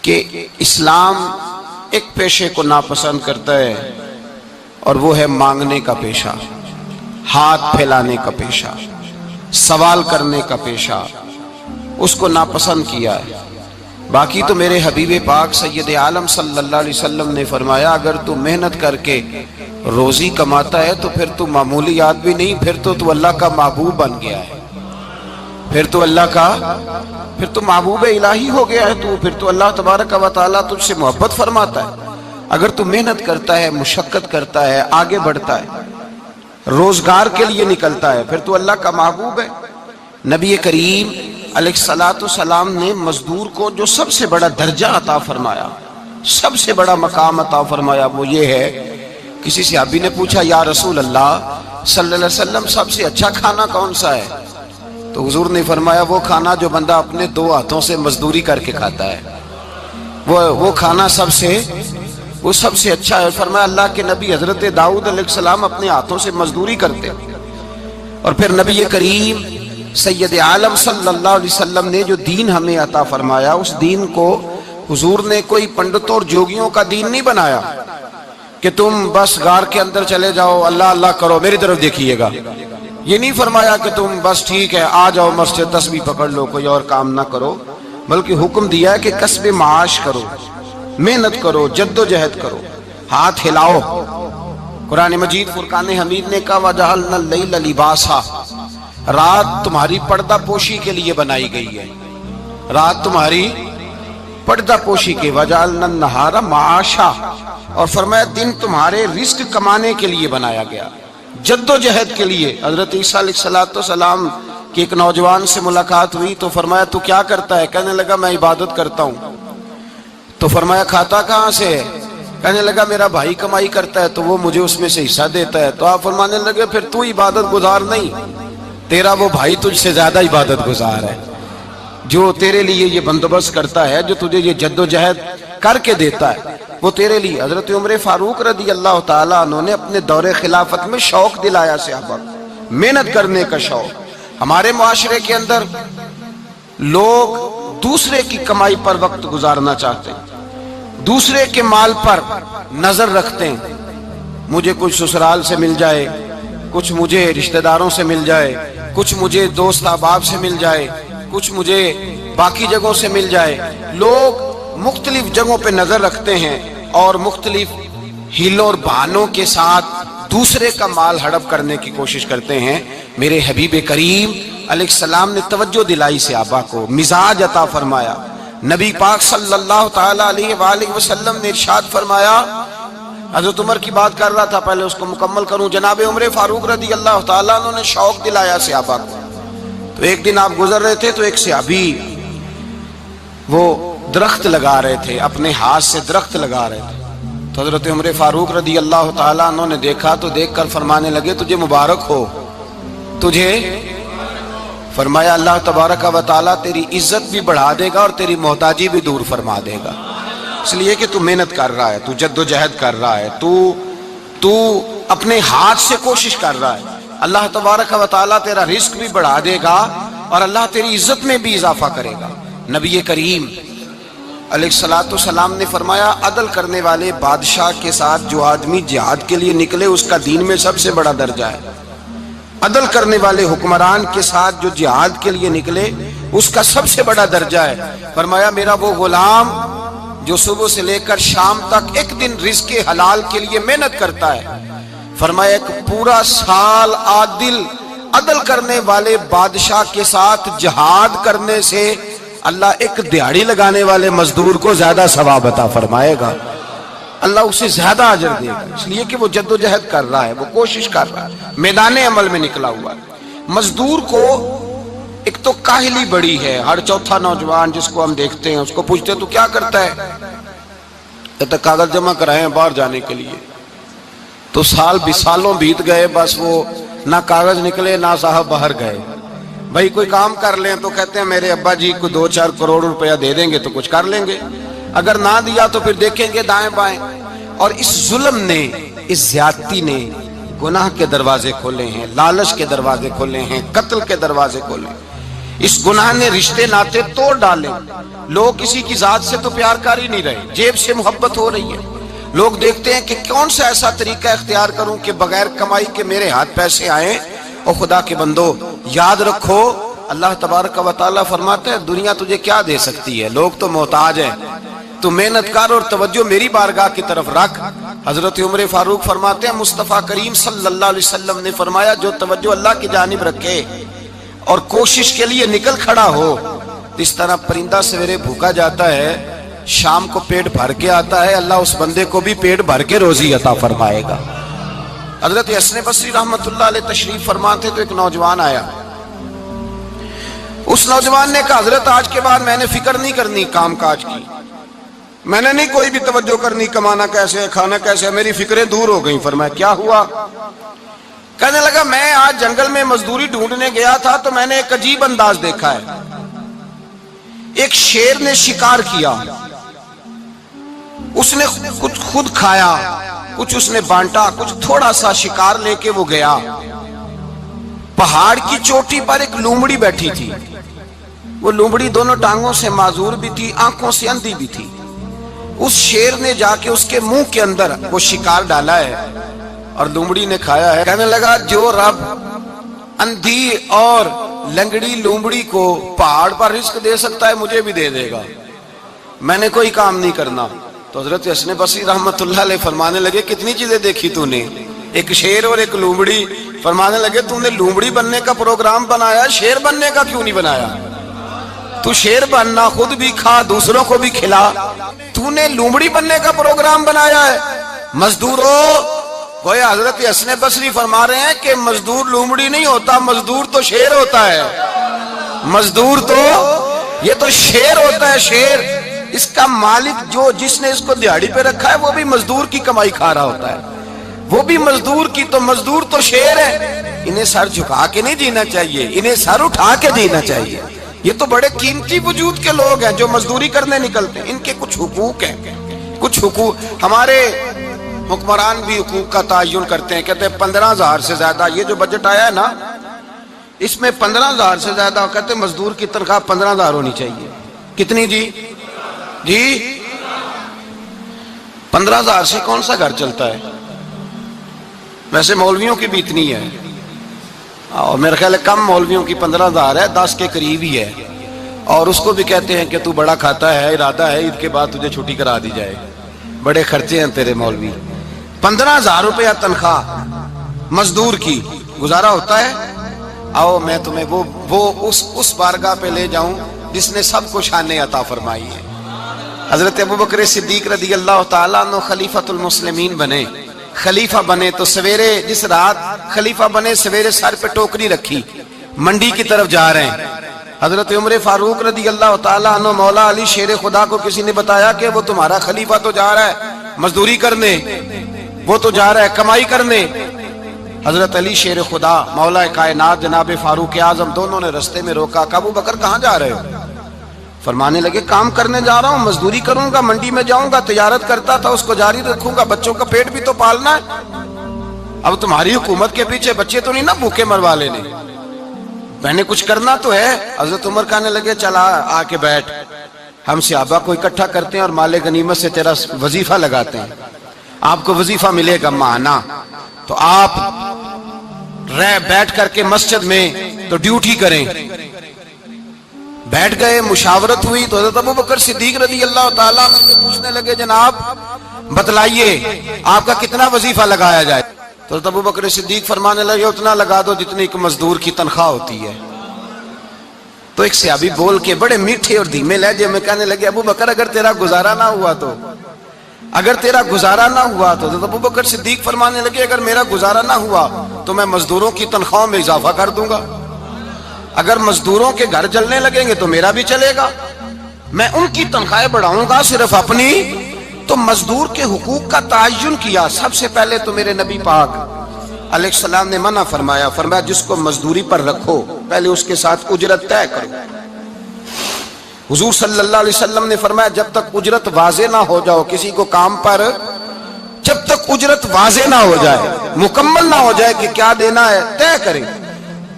کہ اسلام ایک پیشے کو ناپسند کرتا ہے اور وہ ہے مانگنے کا پیشہ، ہاتھ پھیلانے کا پیشہ، سوال کرنے کا پیشہ، اس کو ناپسند کیا ہے۔ باقی تو میرے حبیب پاک سید عالم صلی اللہ علیہ وسلم نے فرمایا اگر تو محنت کر کے روزی کماتا ہے تو پھر تو معمولی آدمی نہیں، پھر تو اللہ کا محبوب بن گیا ہے، پھر تو محبوب الہی ہو گیا ہے، پھر تو اللہ تبارک و تعالیٰ تجھ سے محبت فرماتا ہے۔ اگر تو محنت کرتا ہے، مشقت کرتا ہے، آگے بڑھتا ہے، روزگار کے لیے نکلتا ہے، پھر تو اللہ کا محبوب ہے۔ نبی کریم علیہ السلام نے مزدور کو جو سب سے بڑا درجہ عطا فرمایا، سب سے بڑا مقام عطا فرمایا، وہ یہ ہے، کسی صحابی نے پوچھا یا رسول اللہ صلی اللہ علیہ وسلم سب سے اچھا کھانا کون سا ہے؟ تو حضور نے فرمایا وہ کھانا جو بندہ اپنے دو ہاتھوں سے مزدوری کر کے کھاتا ہے، وہ کھانا سب سے اچھا ہے۔ فرمایا اللہ کے نبی حضرت داؤد علیہ السلام اپنے ہاتھوں سے مزدوری کرتے۔ اور پھر نبی کریم سید عالم صلی اللہ علیہ وسلم نے جو دین ہمیں عطا فرمایا، اس دین کو حضور نے کوئی پنڈتوں اور جوگیوں کا دین نہیں بنایا کہ تم بس غار کے اندر چلے جاؤ، اللہ اللہ کرو، میری طرف دیکھیے گا۔ یہ نہیں فرمایا کہ تم بس ٹھیک ہے آ جاؤ مسجد تسبیح پکڑ لو، کوئی اور کام نہ کرو، بلکہ حکم دیا ہے کہ کسب معاش کرو، محنت کرو، جد و جہد کرو، ہاتھ ہلاؤ۔ قرآن مجید فرقان حمید نے کہا وَجَعَلْنَا اللَّيْلَ لِبَاسًا، رات تمہاری پردہ پوشی کے لیے بنائی گئی ہے، رات تمہاری پردہ پوشی کے، وَجَعَلْنَا النَّهَارَ مَعَاشًا، اور فرمایا دن تمہارے رزق کمانے کے لیے بنایا گیا، جد و جہد کے لیے۔ حضرت عیسیٰ علیہ السلام کی ایک نوجوان سے ملاقات ہوئی تو فرمایا تو کیا کرتا ہے؟ کہنے لگا میں عبادت کرتا ہوں۔ تو فرمایا کھاتا کہاں سے ہے؟ کہنے لگا میرا بھائی کمائی کرتا ہے تو وہ مجھے اس میں سے حصہ دیتا ہے۔ تو آپ فرمانے لگے پھر تو عبادت گزار نہیں، تیرا وہ بھائی تجھ سے زیادہ عبادت گزار ہے، جو تیرے لیے یہ بندوبست کرتا ہے، جو تجھے یہ جد و جہد کر کے دیتا ہے، وہ تیرے لیے۔ حضرت عمر فاروق رضی اللہ تعالیٰ عنہ نے اپنے دور خلافت میں شوق دلایا صحابہ کو، محنت کرنے کا شوق۔ ہمارے معاشرے کے اندر لوگ دوسرے کی کمائی پر وقت گزارنا چاہتے ہیں، دوسرے کے مال پر نظر رکھتے ہیں، مجھے کچھ سسرال سے مل جائے، کچھ مجھے رشتہ داروں سے مل جائے، کچھ مجھے دوست احباب سے مل جائے، کچھ مجھے باقی جگہوں سے مل جائے۔ لوگ مختلف جگہوں پہ نظر رکھتے ہیں اور مختلف ہیلوں اور بہانوں کے ساتھ دوسرے کا مال ہڑپ کرنے کی کوشش کرتے ہیں۔ میرے حبیب کریم علیہ السلام نے توجہ دلائی صحابہ کو، مزاج عطا فرمایا۔ نبی پاک صلی اللہ تعالیٰ علیہ وآلہ وسلم نے ارشاد فرمایا، حضرت عمر کی بات کر رہا تھا، پہلے اس کو مکمل کروں۔ جناب عمر فاروق رضی اللہ تعالیٰ عنہ نے شوق دلایا صحابہ کو۔ تو ایک دن آپ گزر رہے تھے تو ایک صحابی وہ درخت لگا رہے تھے، اپنے ہاتھ سے درخت لگا رہے تھے۔ تو حضرت عمر فاروق رضی اللہ تعالیٰ عنہ نے دیکھا تو دیکھ کر فرمانے لگے تجھے مبارک ہو، تجھے فرمایا اللہ تبارک و تعالیٰ تیری عزت بھی بڑھا دے گا اور تیری محتاجی بھی دور فرما دے گا، اس لیے کہ تو محنت کر رہا ہے، تو جد و جہد کر رہا ہے، تو اپنے ہاتھ سے کوشش کر رہا ہے، اللہ تبارک و تعالیٰ تیرا رزق بھی بڑھا دے گا اور اللہ تیری عزت میں بھی اضافہ کرے گا۔ نبی کریم علیہ السلام نے فرمایا عدل کرنے والے بادشاہ کے ساتھ جو آدمی جہاد کے لیے نکلے اس کا دین میں سب سے بڑا درجہ ہے، عدل کرنے والے حکمران کے ساتھ جو جہاد کے لیے نکلے اس کا سب سے بڑا درجہ ہے۔ فرمایا میرا وہ غلام جو صبح سے لے کر شام تک ایک دن رزق حلال کے لیے محنت کرتا ہے، فرمایا ایک پورا سال عدل کرنے والے بادشاہ کے ساتھ جہاد کرنے سے اللہ ایک دیہڑی لگانے والے مزدور کو زیادہ ثواب عطا فرمائے گا، اللہ اسے زیادہ اجر دے گا، اس لیے کہ وہ جد و جہد کر رہا ہے، وہ کوشش کر رہا ہے، میدان عمل میں نکلا ہوا ہے۔ مزدور کو ایک تو کاہلی بڑی ہے، ہر چوتھا نوجوان جس کو ہم دیکھتے ہیں اس کو پوچھتے تو کیا کرتا ہے، کہتا کاغذ جمع کرائے ہیں باہر جانے کے لیے، تو سالوں بیت گئے، بس وہ نہ کاغذ نکلے نہ صاحب باہر گئے۔ بھائی کوئی کام کر لیں تو کہتے ہیں میرے ابا جی کو 2-4 کروڑ روپیہ دے دیں گے تو کچھ کر لیں گے، اگر نہ دیا تو پھر دیکھیں گے دائیں بائیں۔ اور اس ظلم نے، اس زیادتی نے گناہ کے دروازے کھولے ہیں، لالچ کے دروازے کھولے ہیں، قتل کے دروازے کھولے ہیں۔ اس گناہ نے رشتے ناتے توڑ ڈالے. لوگ کسی کی ذات سے تو پیار کر ہی نہیں رہے, جیب سے محبت ہو رہی ہے. لوگ دیکھتے ہیں کہ کون سا ایسا طریقہ اختیار کروں کہ بغیر کمائی کے میرے ہاتھ پیسے آئیں. اور خدا کے بندو یاد رکھو, اللہ تبارک و تعالیٰ فرماتا ہے دنیا تجھے کیا دے سکتی ہے, لوگ تو محتاج ہیں, تو محنت کر اور توجہ میری بارگاہ کی طرف رکھ. حضرت عمر فاروق فرماتے ہیں مصطفیٰ کریم صلی اللہ علیہ وسلم نے فرمایا جو توجہ اللہ کی جانب رکھے اور کوشش کے لیے نکل کھڑا ہو, اس طرح پرندہ سویرے بھوکا جاتا ہے شام کو پیٹ بھر کے آتا ہے, اللہ اس بندے کو بھی پیٹ بھر کے روزی عطا فرمائے گا. حضرت حسن بصری رحمت اللہ علیہ تشریف فرماتے تو ایک نوجوان آیا. اس نوجوان نے کہا حضرت آج کے بعد میں نے فکر نہیں کرنی کام کاج کی, میں نے نہیں کوئی بھی توجہ کرنی کمانا کیسے ہے کھانا کیسے ہے, میری فکریں دور ہو گئیں. فرمایا کیا ہوا؟ کہنے لگا میں آج جنگل میں مزدوری ڈھونڈنے گیا تھا تو میں نے ایک عجیب انداز دیکھا ہے. ایک شیر نے شکار کیا, اس نے کچھ خود کھایا, کچھ اس نے بانٹا, کچھ تھوڑا سا شکار لے کے وہ گیا. پہاڑ کی چوٹی پر ایک لومڑی بیٹھی تھی, وہ لومڑی دونوں ٹانگوں سے معذور بھی تھی, آنکھوں سے اندھی بھی تھی. اس شیر نے جا کے اس کے منہ کے اندر وہ شکار ڈالا ہے اور لومڑی نے کھایا ہے. کہنے لگا جو رب اندھی اور لنگڑی لومڑی کو پہاڑ پر رزق دے سکتا ہے مجھے بھی دے دے گا, میں نے کوئی کام نہیں کرنا. تو حضرت حسن بصری رحمت اللہ علیہ فرمانے لگے کتنی چیزیں دیکھی تو نے, ایک شیر اور ایک لومڑی. فرمانے لگے تو نے لومڑی بننے کا پروگرام بنایا, شیر بننے کا کیوں نہیں بنایا؟ تو شیر بننا, خود بھی کھا دوسروں کو بھی کھلا, تو نے لومڑی بننے کا پروگرام بنایا ہے. مزدوروں گویا حضرت حسن بصری فرما رہے ہیں کہ مزدور لومڑی نہیں ہوتا, مزدور تو شیر ہوتا ہے. مزدور تو یہ تو شیر ہوتا ہے, شیر. اس کا مالک جو جس نے اس کو دیہڑی پہ رکھا ہے وہ بھی مزدور کی کمائی کھا رہا ہوتا ہے, وہ بھی مزدور کی. تو مزدور تو شیر ہے, انہیں سر جھکا کے نہیں جینا چاہیے, انہیں سر اٹھا کے جینا چاہیے. یہ تو بڑے قیمتی وجود کے لوگ ہیں جو مزدوری کرنے نکلتے ہیں, ان کے کچھ حقوق ہیں, کچھ حقوق. ہمارے حکمران بھی حقوق کا تعین کرتے ہیں, کہتے ہیں 15,000 سے زیادہ یہ جو بجٹ آیا ہے نا اس میں 15,000 سے زیادہ, کہتے ہیں مزدور کی تنخواہ 15,000 ہونی چاہیے. کتنی جی؟ 15,000 سے کون سا گھر چلتا ہے؟ ویسے مولویوں کی بھی اتنی ہے, اور میرے خیال ہے کم مولویوں کی 15,000 ہے, 10 کے قریب ہی ہے. اور اس کو بھی کہتے ہیں کہ تو بڑا کھاتا ہے, ارادہ ہے عید کے بعد تجھے چھٹی کرا دی جائے, بڑے خرچے ہیں تیرے مولوی. 15,000 روپیہ تنخواہ مزدور کی, گزارا ہوتا ہے؟ آؤ میں تمہیں وہ اس بارگاہ پہ لے جاؤں جس نے سب کو شان عطا فرمائی ہے. حضرت ابوبکر صدیق رضی اللہ تعالیٰ عنہ خلیفۃ المسلمین بنے. خلیفہ بنے تو سویرے جس رات خلیفہ بنے سویرے سر پہ ٹوکری رکھی, منڈی کی طرف جا رہے ہیں. حضرت عمر فاروق رضی اللہ تعالیٰ عنہ مولا علی شیر خدا کو کسی نے بتایا کہ وہ تمہارا خلیفہ تو جا رہا ہے مزدوری کرنے, وہ تو جا رہا ہے کمائی کرنے. حضرت علی شیر خدا مولا کائنات جناب فاروق اعظم دونوں نے رستے میں روکا. کہ ابو بکر کہاں جا رہے ہو؟ فرمانے لگے کام کرنے جا رہا ہوں, مزدوری کروں گا, منڈی میں جاؤں گا, تجارت کرتا تھا اس کو جاری رکھوں گا, بچوں کا پیٹ بھی تو پالنا ہے. اب تمہاری حکومت کے پیچھے بچے تو نہیں نا بھوکے مروا لینے, میں نے کچھ کرنا تو ہے. حضرت عمر کہنے لگے چلا آ کے بیٹھ, ہم صحابہ کو اکٹھا کرتے ہیں اور مال غنیمت سے تیرا وظیفہ لگاتے ہیں, آپ کو وظیفہ ملے گا ماہانہ. تو آپ بیٹھ کر کے مسجد میں تو ڈیوٹی کریں. بیٹھ گئے, مشاورت ہوئی تو حضرت ابوبکر صدیق رضی اللہ تعالیٰ عنہ پوچھنے لگے جناب بتلائیے آپ کا کتنا وظیفہ لگایا جائے؟ تو حضرت ابوبکر صدیق فرمانے لگے اتنا لگا دو جتنی ایک مزدور کی تنخواہ ہوتی ہے. تو ایک صحابی بول کے بڑے میٹھے اور دھیمے لہجے میں کہنے لگے ابو بکر اگر تیرا گزارا نہ ہوا تو, اگر تیرا گزارا نہ ہوا تو. حضرت ابوبکر صدیق فرمانے لگے اگر میرا گزارا نہ ہوا تو میں مزدوروں کی تنخواہوں میں اضافہ کر دوں گا, اگر مزدوروں کے گھر چلنے لگیں گے تو میرا بھی چلے گا, میں ان کی تنخواہیں بڑھاؤں گا صرف اپنی. تو مزدور کے حقوق کا تعین کیا. سب سے پہلے تو میرے نبی پاک علیہ السلام نے منع فرمایا, فرمایا جس کو مزدوری پر رکھو پہلے اس کے ساتھ اجرت طے کرو. حضور صلی اللہ علیہ وسلم نے فرمایا جب تک اجرت واضح نہ ہو جاؤ کسی کو کام پر, جب تک اجرت واضح نہ ہو جائے, مکمل نہ ہو جائے کہ کیا دینا ہے, طے کریں.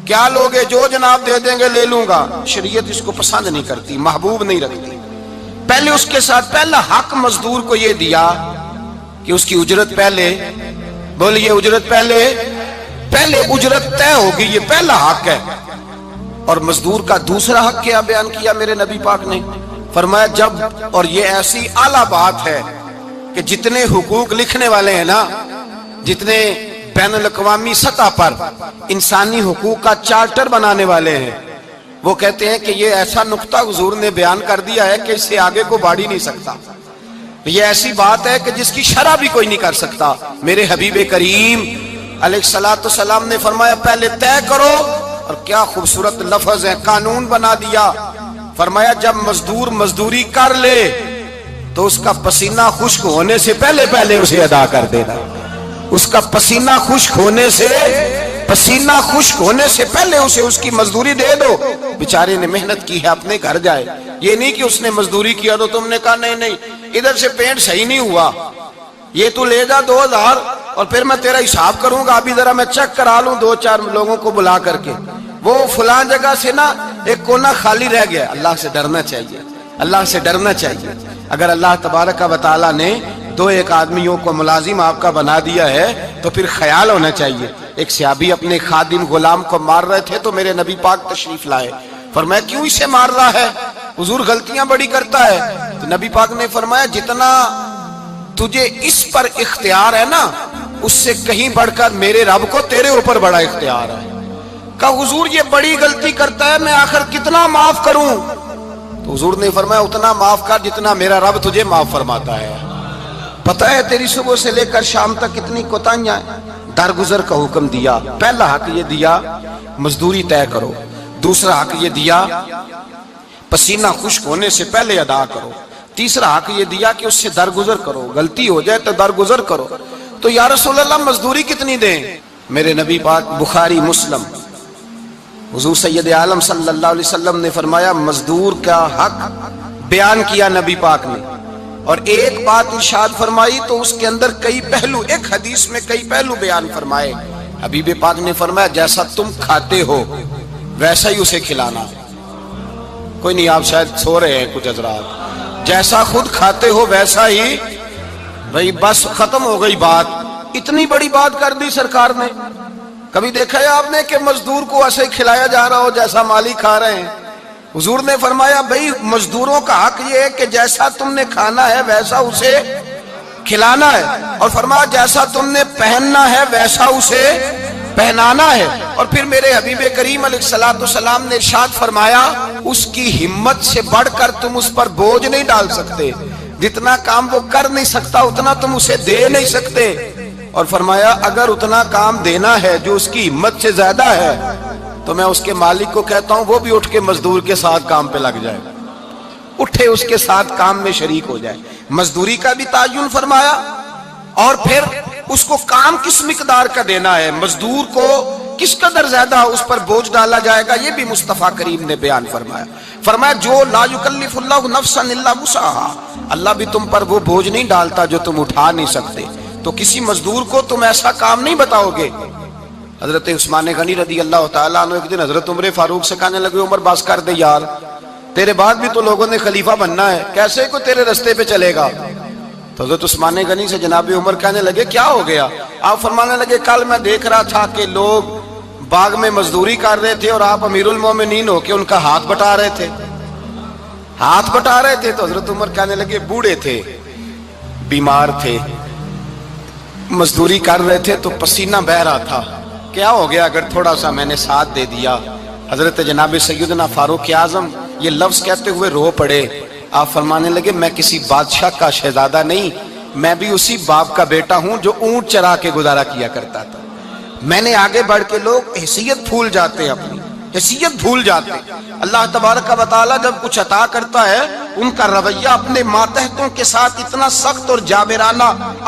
کیا لوگے؟ جو جناب دے دیں گے لے لوں گا۔ شریعت اس کو پسند نہیں کرتی، محبوب نہیں رکھتی۔ پہلے اس کے ساتھ پہلا حق مزدور کو یہ دیا کہ اس کی اجرت پہلے، بولیے اجرت پہلے اجرت طے ہوگی، یہ پہلا حق ہے۔ اور مزدور کا دوسرا حق کیا بیان کیا میرے نبی پاک نے؟ فرمایا جب، اور یہ ایسی اعلیٰ بات ہے کہ جتنے حقوق لکھنے والے ہیں نا، جتنے بین الاقوامی سطح پر انسانی حقوق کا چارٹر بنانے والے ہیں، وہ کہتے ہیں کہ یہ ایسا نقطہ حضور نے بیان کر دیا ہے کہ اس سے آگے کو بڑھ ہی نہیں سکتا۔ یہ ایسی بات ہے کہ جس کی شرح بھی کوئی نہیں کر سکتا۔ میرے حبیب کریم علیہ الصلوۃ والسلام نے فرمایا پہلے طے کرو، اور کیا خوبصورت لفظ ہے، قانون بنا دیا۔ فرمایا جب مزدور مزدوری کر لے تو اس کا پسینہ خشک ہونے سے پہلے اسے ادا کر دینا۔ اس کا پسینہ خشک ہونے سے پہلے اسے اس کی مزدوری دے دو۔ بیچارے نے محنت کی ہے، اپنے گھر جائے۔ یہ نہیں کہ اس نے مزدوری کیا تو تم نے کہا نہیں ادھر سے پینٹ صحیح نہیں ہوا، یہ تو لے جا 2000 اور پھر میں تیرا حساب کروں گا، ابھی ذرا میں چیک کرا لوں 2-4 لوگوں کو بلا کر کے، وہ فلاں جگہ سے نا ایک کونا خالی رہ گیا۔ اللہ سے ڈرنا چاہیے، اللہ سے ڈرنا چاہیے۔ اگر اللہ تبارک و تعالیٰ نے 2-1 آدمیوں کو ملازم آپ کا بنا دیا ہے تو پھر خیال ہونا چاہیے۔ ایک صحابی اپنے خادم غلام کو مار رہے تھے تو میرے نبی پاک تشریف لائے۔ فرمایا کیوں اسے مار رہا ہے؟ حضور غلطیاں بڑی کرتا ہے۔ تو نبی پاک نے فرمایا جتنا تجھے اس پر اختیار ہے نا، اس سے کہیں بڑھ کر میرے رب کو تیرے اوپر بڑا اختیار ہے۔ کہا حضور یہ بڑی غلطی کرتا ہے، میں آخر کتنا معاف کروں؟ تو حضور نے فرمایا اتنا معاف کر جتنا میرا رب تجھے معاف فرماتا ہے۔ پتہ ہے تیری صبح سے لے کر شام تک کتنی کوتاہیاں ہیں۔ درگزر کا حکم دیا، پہلا حق یہ دیا مزدوری طے کرو، دوسرا حق یہ دیا پسینہ خشک ہونے سے پہلے ادا کرو، تیسرا حق یہ دیا کہ اس سے درگزر کرو، غلطی ہو جائے تو درگزر کرو۔ تو یا رسول اللہ مزدوری کتنی دیں؟ میرے نبی پاک بخاری مسلم حضور سید عالم صلی اللہ علیہ وسلم نے فرمایا مزدور کا حق بیان کیا نبی پاک نے، اور ایک بات ارشاد فرمائی تو اس کے اندر کئی پہلو، ایک حدیث میں کئی پہلو بیان فرمائے۔ حبیب پاک نے فرمایا جیسا تم کھاتے ہو ویسا ہی اسے کھلانا۔ کوئی نہیں، آپ شاید سو رہے ہیں کچھ حضرات۔ جیسا خود کھاتے ہو ویسا ہی، بھئی بس ختم ہو گئی بات۔ اتنی بڑی بات کر دی سرکار نے۔ کبھی دیکھا ہے آپ نے کہ مزدور کو ایسے کھلایا جا رہا ہو جیسا مالی کھا رہے ہیں؟ حضور نے فرمایا بھئی مزدوروں کا حق یہ ہے کہ جیسا تم نے کھانا ہے ویسا اسے کھلانا ہے، اور فرمایا جیسا تم نے پہننا ہے ویسا اسے پہنانا ہے۔ اور پھر میرے حبیب کریم علیہ الصلوۃ والسلام نے ارشاد فرمایا اس کی ہمت سے بڑھ کر تم اس پر بوجھ نہیں ڈال سکتے، جتنا کام وہ کر نہیں سکتا اتنا تم اسے دے نہیں سکتے۔ اور فرمایا اگر اتنا کام دینا ہے جو اس کی ہمت سے زیادہ ہے تو میں اس کے مالک کو کہتا ہوں وہ بھی اٹھ کے مزدور کے ساتھ کام پہ لگ جائے، اٹھے اس کے ساتھ کام میں شریک ہو جائے۔ مزدوری کا بھی تعین فرمایا، اور پھر اس کو کام کس مقدار کا دینا ہے، مزدور کو کس قدر زیادہ اس پر بوجھ ڈالا جائے گا، یہ بھی مصطفیٰ کریم نے بیان فرمایا۔ فرمایا جو لا یکلف اللہ نفسا الا وسعها، اللہ بھی تم پر وہ بوجھ نہیں ڈالتا جو تم اٹھا نہیں سکتے، تو کسی مزدور کو تم ایسا کام نہیں بتاؤ گے۔ حضرت عثمان غنی رضی اللہ تعالیٰ عنہ ایک دن حضرت عمر فاروق سے کہنے لگے عمر بس کر دے یار، تیرے بعد بھی تو لوگوں نے خلیفہ بننا ہے، کیسے کوئی تیرے رستے پہ چلے گا؟ تو حضرت عثمان غنی سے جناب عمر کہنے لگے کیا ہو گیا؟ آپ فرمانے لگے کل میں دیکھ رہا تھا کہ لوگ باغ میں مزدوری کر رہے تھے اور آپ امیر المومنین ہو کے ان کا ہاتھ بٹا رہے تھے، ہاتھ بٹا رہے تھے۔ تو حضرت عمر کہنے لگے بوڑھے تھے، بیمار تھے، مزدوری کر رہے تھے تو پسینہ بہہ رہا تھا، کیا ہو گیا اگر تھوڑا سا میں نے ساتھ دے دیا؟ حضرت جناب سیدنا فاروق اعظم یہ لفظ کہتے ہوئے رو پڑے۔ آپ فرمانے لگے میں کسی بادشاہ کا شہزادہ نہیں، میں بھی اسی باپ کا بیٹا ہوں جو اونٹ چرا کے گزارا کیا کرتا تھا۔ میں نے آگے بڑھ کے لوگ حیثیت بھول جاتے ہیں، اپنی حیثیت بھول جاتے ہیں۔ اللہ تبارک و تعالیٰ جب کچھ عطا کرتا ہے ان کا رویہ اپنے ماتحتوں کے ساتھ اتنا سخت اور جابرانہ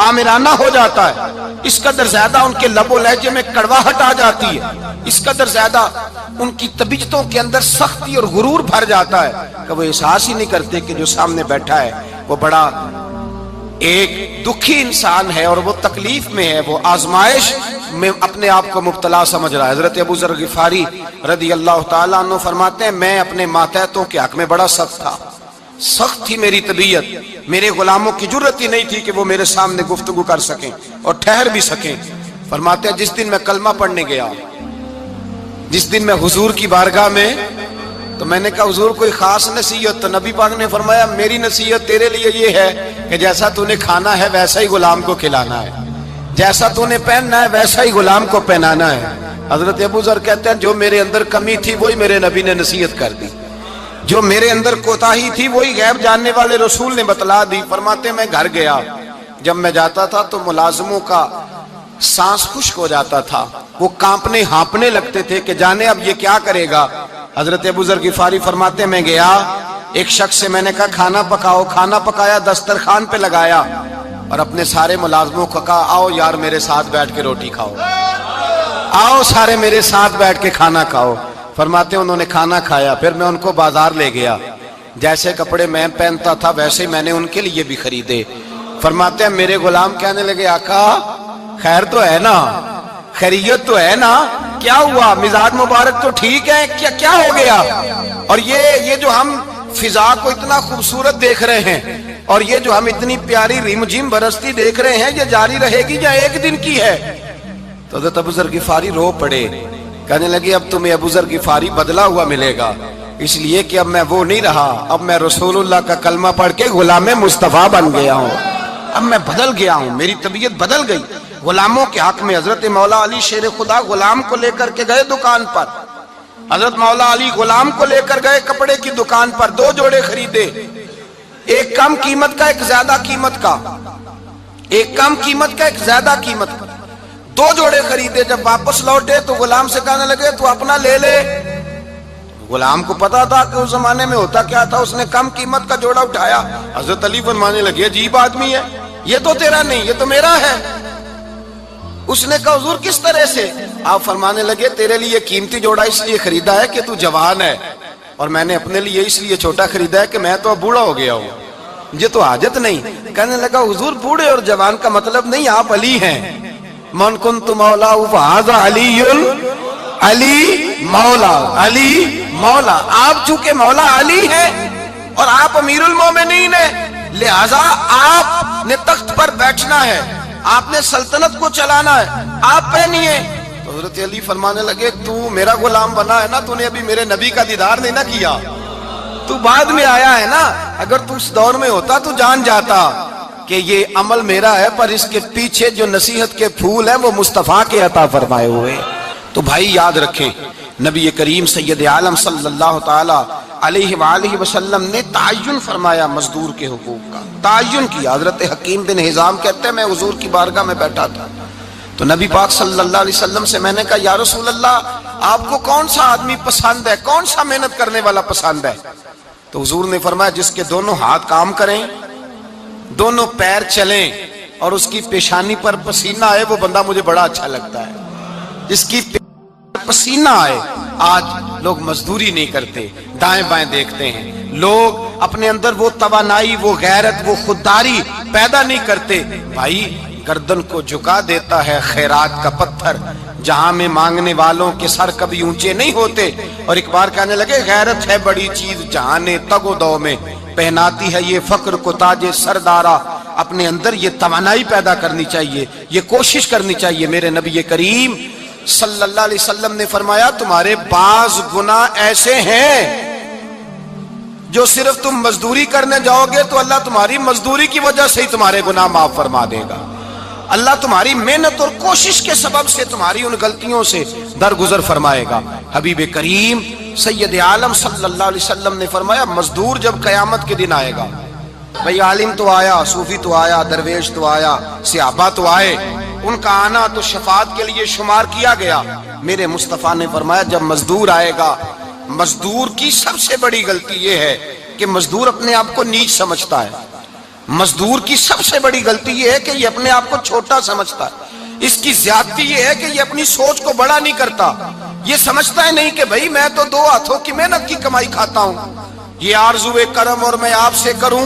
آمرانہ ہو جاتا ہے، اس قدر زیادہ ان کے لب و لہجے میں کڑواہٹ آ جاتی ہے، اس قدر زیادہ ان کی طبیعتوں کے اندر سختی اور غرور بھر جاتا ہے کہ وہ احساس ہی نہیں کرتے کہ جو سامنے بیٹھا ہے وہ بڑا ایک دکھی انسان ہے اور وہ تکلیف میں ہے، وہ آزمائش میں اپنے آپ کو مبتلا سمجھ رہا ہے۔ حضرت ابو ذر غفاری رضی اللہ تعالیٰ عنہ فرماتے ہیں میں اپنے ماتحتوں کے حق میں بڑا سخت تھا، سخت تھی میری طبیعت، میرے غلاموں کی جرت ہی نہیں تھی کہ وہ میرے سامنے گفتگو کر سکیں اور ٹھہر بھی سکیں۔ فرماتے ہیں جس دن میں کلمہ پڑھنے گیا، جس دن میں حضور کی بارگاہ میں، تو میں نے کہا حضور کوئی خاص نصیحت؟ تو نبی پاک نے فرمایا میری نصیحت تیرے لیے یہ ہے کہ جیسا تو نے کھانا ہے ویسا ہی غلام کو کھلانا ہے، جیسا تو نے پہننا ہے ویسا ہی غلام کو پہنانا ہے۔ حضرت ابو ذر کہتے ہیں جو میرے اندر کمی تھی وہی میرے نبی نے نصیحت کر دی، جو میرے اندر کوتاہی تھی وہی غیب جاننے والے رسول نے بتلا دی۔ فرماتے میں گھر گیا، جب میں جاتا تھا تو ملازموں کا سانس خشک ہو جاتا تھا، وہ کانپنے ہانپنے لگتے تھے کہ جانے اب یہ کیا کرے گا۔ حضرت ابو ذر غفاری فرماتے میں گیا، ایک شخص سے میں نے کہا کھانا پکاؤ، کھانا پکایا، دسترخوان پہ لگایا اور اپنے سارے ملازموں کو کہا آؤ یار میرے ساتھ بیٹھ کے روٹی کھاؤ، آؤ سارے میرے ساتھ بیٹھ کے کھانا کھاؤ۔ فرماتے انہوں نے کھانا کھایا، پھر میں ان کو بازار لے گیا، جیسے کپڑے میں پہنتا تھا ویسے ہی میں نے ان کے لیے بھی خریدے۔ فرماتے ہیں میرے غلام کہنے لگے آقا خیر تو ہے نا، خیریت تو ہے نا، کیا ہوا، مزاج مبارک تو ٹھیک ہے، کیا ہو گیا؟ اور یہ جو ہم فضا کو اتنا خوبصورت دیکھ رہے ہیں اور یہ جو ہم اتنی پیاری ریم جھم برستی دیکھ رہے ہیں، یہ جاری رہے گی یا ایک دن کی ہے؟ تو حضرت ابو ذر غفاری رو پڑے، کہنے لگے اب تمہیں ابو ذر غفاری بدلا ہوا ملے گا، اس لیے کہ اب میں وہ نہیں رہا، اب میں رسول اللہ کا کلمہ پڑھ کے غلام مصطفیٰ بن گیا ہوں، اب میں بدل گیا ہوں، میری طبیعت بدل گئی۔ غلاموں کے حق میں حضرت مولا علی شیر خدا غلام کو لے کر کے گئے دکان پر، حضرت مولا علی غلام کو لے کر گئے کپڑے کی دکان پر، 2 جوڑے خریدے، ایک کم قیمت کا ایک زیادہ قیمت کا، ایک کم قیمت کا ایک زیادہ قیمت کا، 2 جوڑے خریدے۔ جب واپس لوٹے تو غلام سے کہنے لگے تو اپنا لے لے۔ غلام کو پتا تھا کہ اس زمانے میں ہوتا کیا تھا، اس نے کم قیمت کا جوڑا اٹھایا۔ حضرت علی فرمانے لگے عجیب آدمی ہے، یہ تو تیرا نہیں، یہ تو میرا ہے۔ اس نے کہا حضور کس طرح سے؟ آپ فرمانے لگے تیرے لیے قیمتی جوڑا اس لیے خریدا ہے کہ تو جوان ہے، اور میں نے اپنے لیے اس لیے چھوٹا خریدا ہے کہ میں تو اب بوڑھا ہو گیا ہوں، مجھے تو حاجت نہیں۔ کہنے لگا حضور بوڑھے اور جوان کا مطلب نہیں، آپ علی ہیں، من کنت مولا فہذا علی، علی مولا، علی مولا، آپ چونکہ مولا علی ہیں اور آپ امیر المومنین ہیں، لہذا آپ نے تخت پر بیٹھنا ہے، آپ نے سلطنت کو چلانا ہے، آپ پہنیے۔ تو حضرت علی فرمانے لگے تو میرا غلام بنا ہے نا، تو نے ابھی میرے نبی کا دیدار نہیں نہ کیا، تو بعد میں آیا ہے نا، اگر تو اس دور میں ہوتا تو جان جاتا کہ یہ عمل میرا ہے، پر اس کے پیچھے جو نصیحت کے پھول ہیں وہ مصطفیٰ کے عطا فرمائے ہوئے۔ تو بھائی یاد رکھیں نبی کریم سید عالم صلی اللہ تعالی علیہ وآلہ وسلم نے تعین فرمایا مزدور کے حقوق کا، تعین کیا۔ حضرت حکیم بن حزام کہتے ہیں میں حضور کی بارگاہ میں بیٹھا تھا تو نبی پاک صلی اللہ علیہ وسلم سے میں نے کہا یا رسول اللہ آپ کو کون سا آدمی پسند ہے، کون سا محنت کرنے والا پسند ہے؟ تو حضور نے فرمایا جس کے دونوں ہاتھ کام کریں، دونوں پیر چلیں اور اس کی پیشانی پر پسینہ آئے، وہ بندہ مجھے بڑا اچھا لگتا ہے۔ جس کی پسینہ آئے، آج لوگ مزدوری نہیں کرتے، دائیں بائیں دیکھتے ہیں، لوگ اپنے اندر وہ توانائی، وہ غیرت، وہ خودداری پیدا نہیں کرتے۔ بھائی گردن کو جھکا دیتا ہے خیرات کا پتھر، جہاں میں مانگنے والوں کے سر کبھی اونچے نہیں ہوتے۔ اور ایک بار کہنے لگے غیرت ہے بڑی چیز جہانے تگ و دو میں، پہناتی ہے یہ فقر کو تاج سردارا۔ اپنے اندر یہ توانائی پیدا کرنی چاہیے، یہ کوشش کرنی چاہیے۔ میرے نبی کریم صلی اللہ علیہ وسلم نے فرمایا تمہارے بعض گناہ ایسے ہیں جو صرف تم مزدوری کرنے جاؤ گے تو اللہ تمہاری مزدوری کی وجہ سے ہی تمہارے گناہ معاف فرما دے گا، اللہ تمہاری محنت اور کوشش کے سبب سے تمہاری ان غلطیوں سے درگزر فرمائے گا۔ حبیب کریم سید عالم صلی اللہ علیہ وسلم نے فرمایا مزدور جب قیامت کے دن آئے گا، بھئی عالم تو آیا، صوفی تو آیا، درویش تو آیا، صحابہ تو آئے، ان کا آنا تو شفاعت کے لیے شمار کیا گیا۔ میرے مصطفیٰ نے فرمایا جب مزدور آئے گا، مزدور کی سب سے بڑی غلطی یہ ہے کہ مزدور اپنے آپ کو نیچ سمجھتا ہے، مزدور کی سب سے بڑی غلطی یہ ہے کہ یہ اپنے آپ کو چھوٹا سمجھتا ہے، اس کی زیادتی یہ ہے کہ یہ اپنی سوچ کو بڑا نہیں کرتا، یہ سمجھتا ہے نہیں کہ بھئی میں تو 2 ہاتھوں کی محنت کی کمائی کھاتا ہوں، یہ آرزو کرم اور میں آپ سے کروں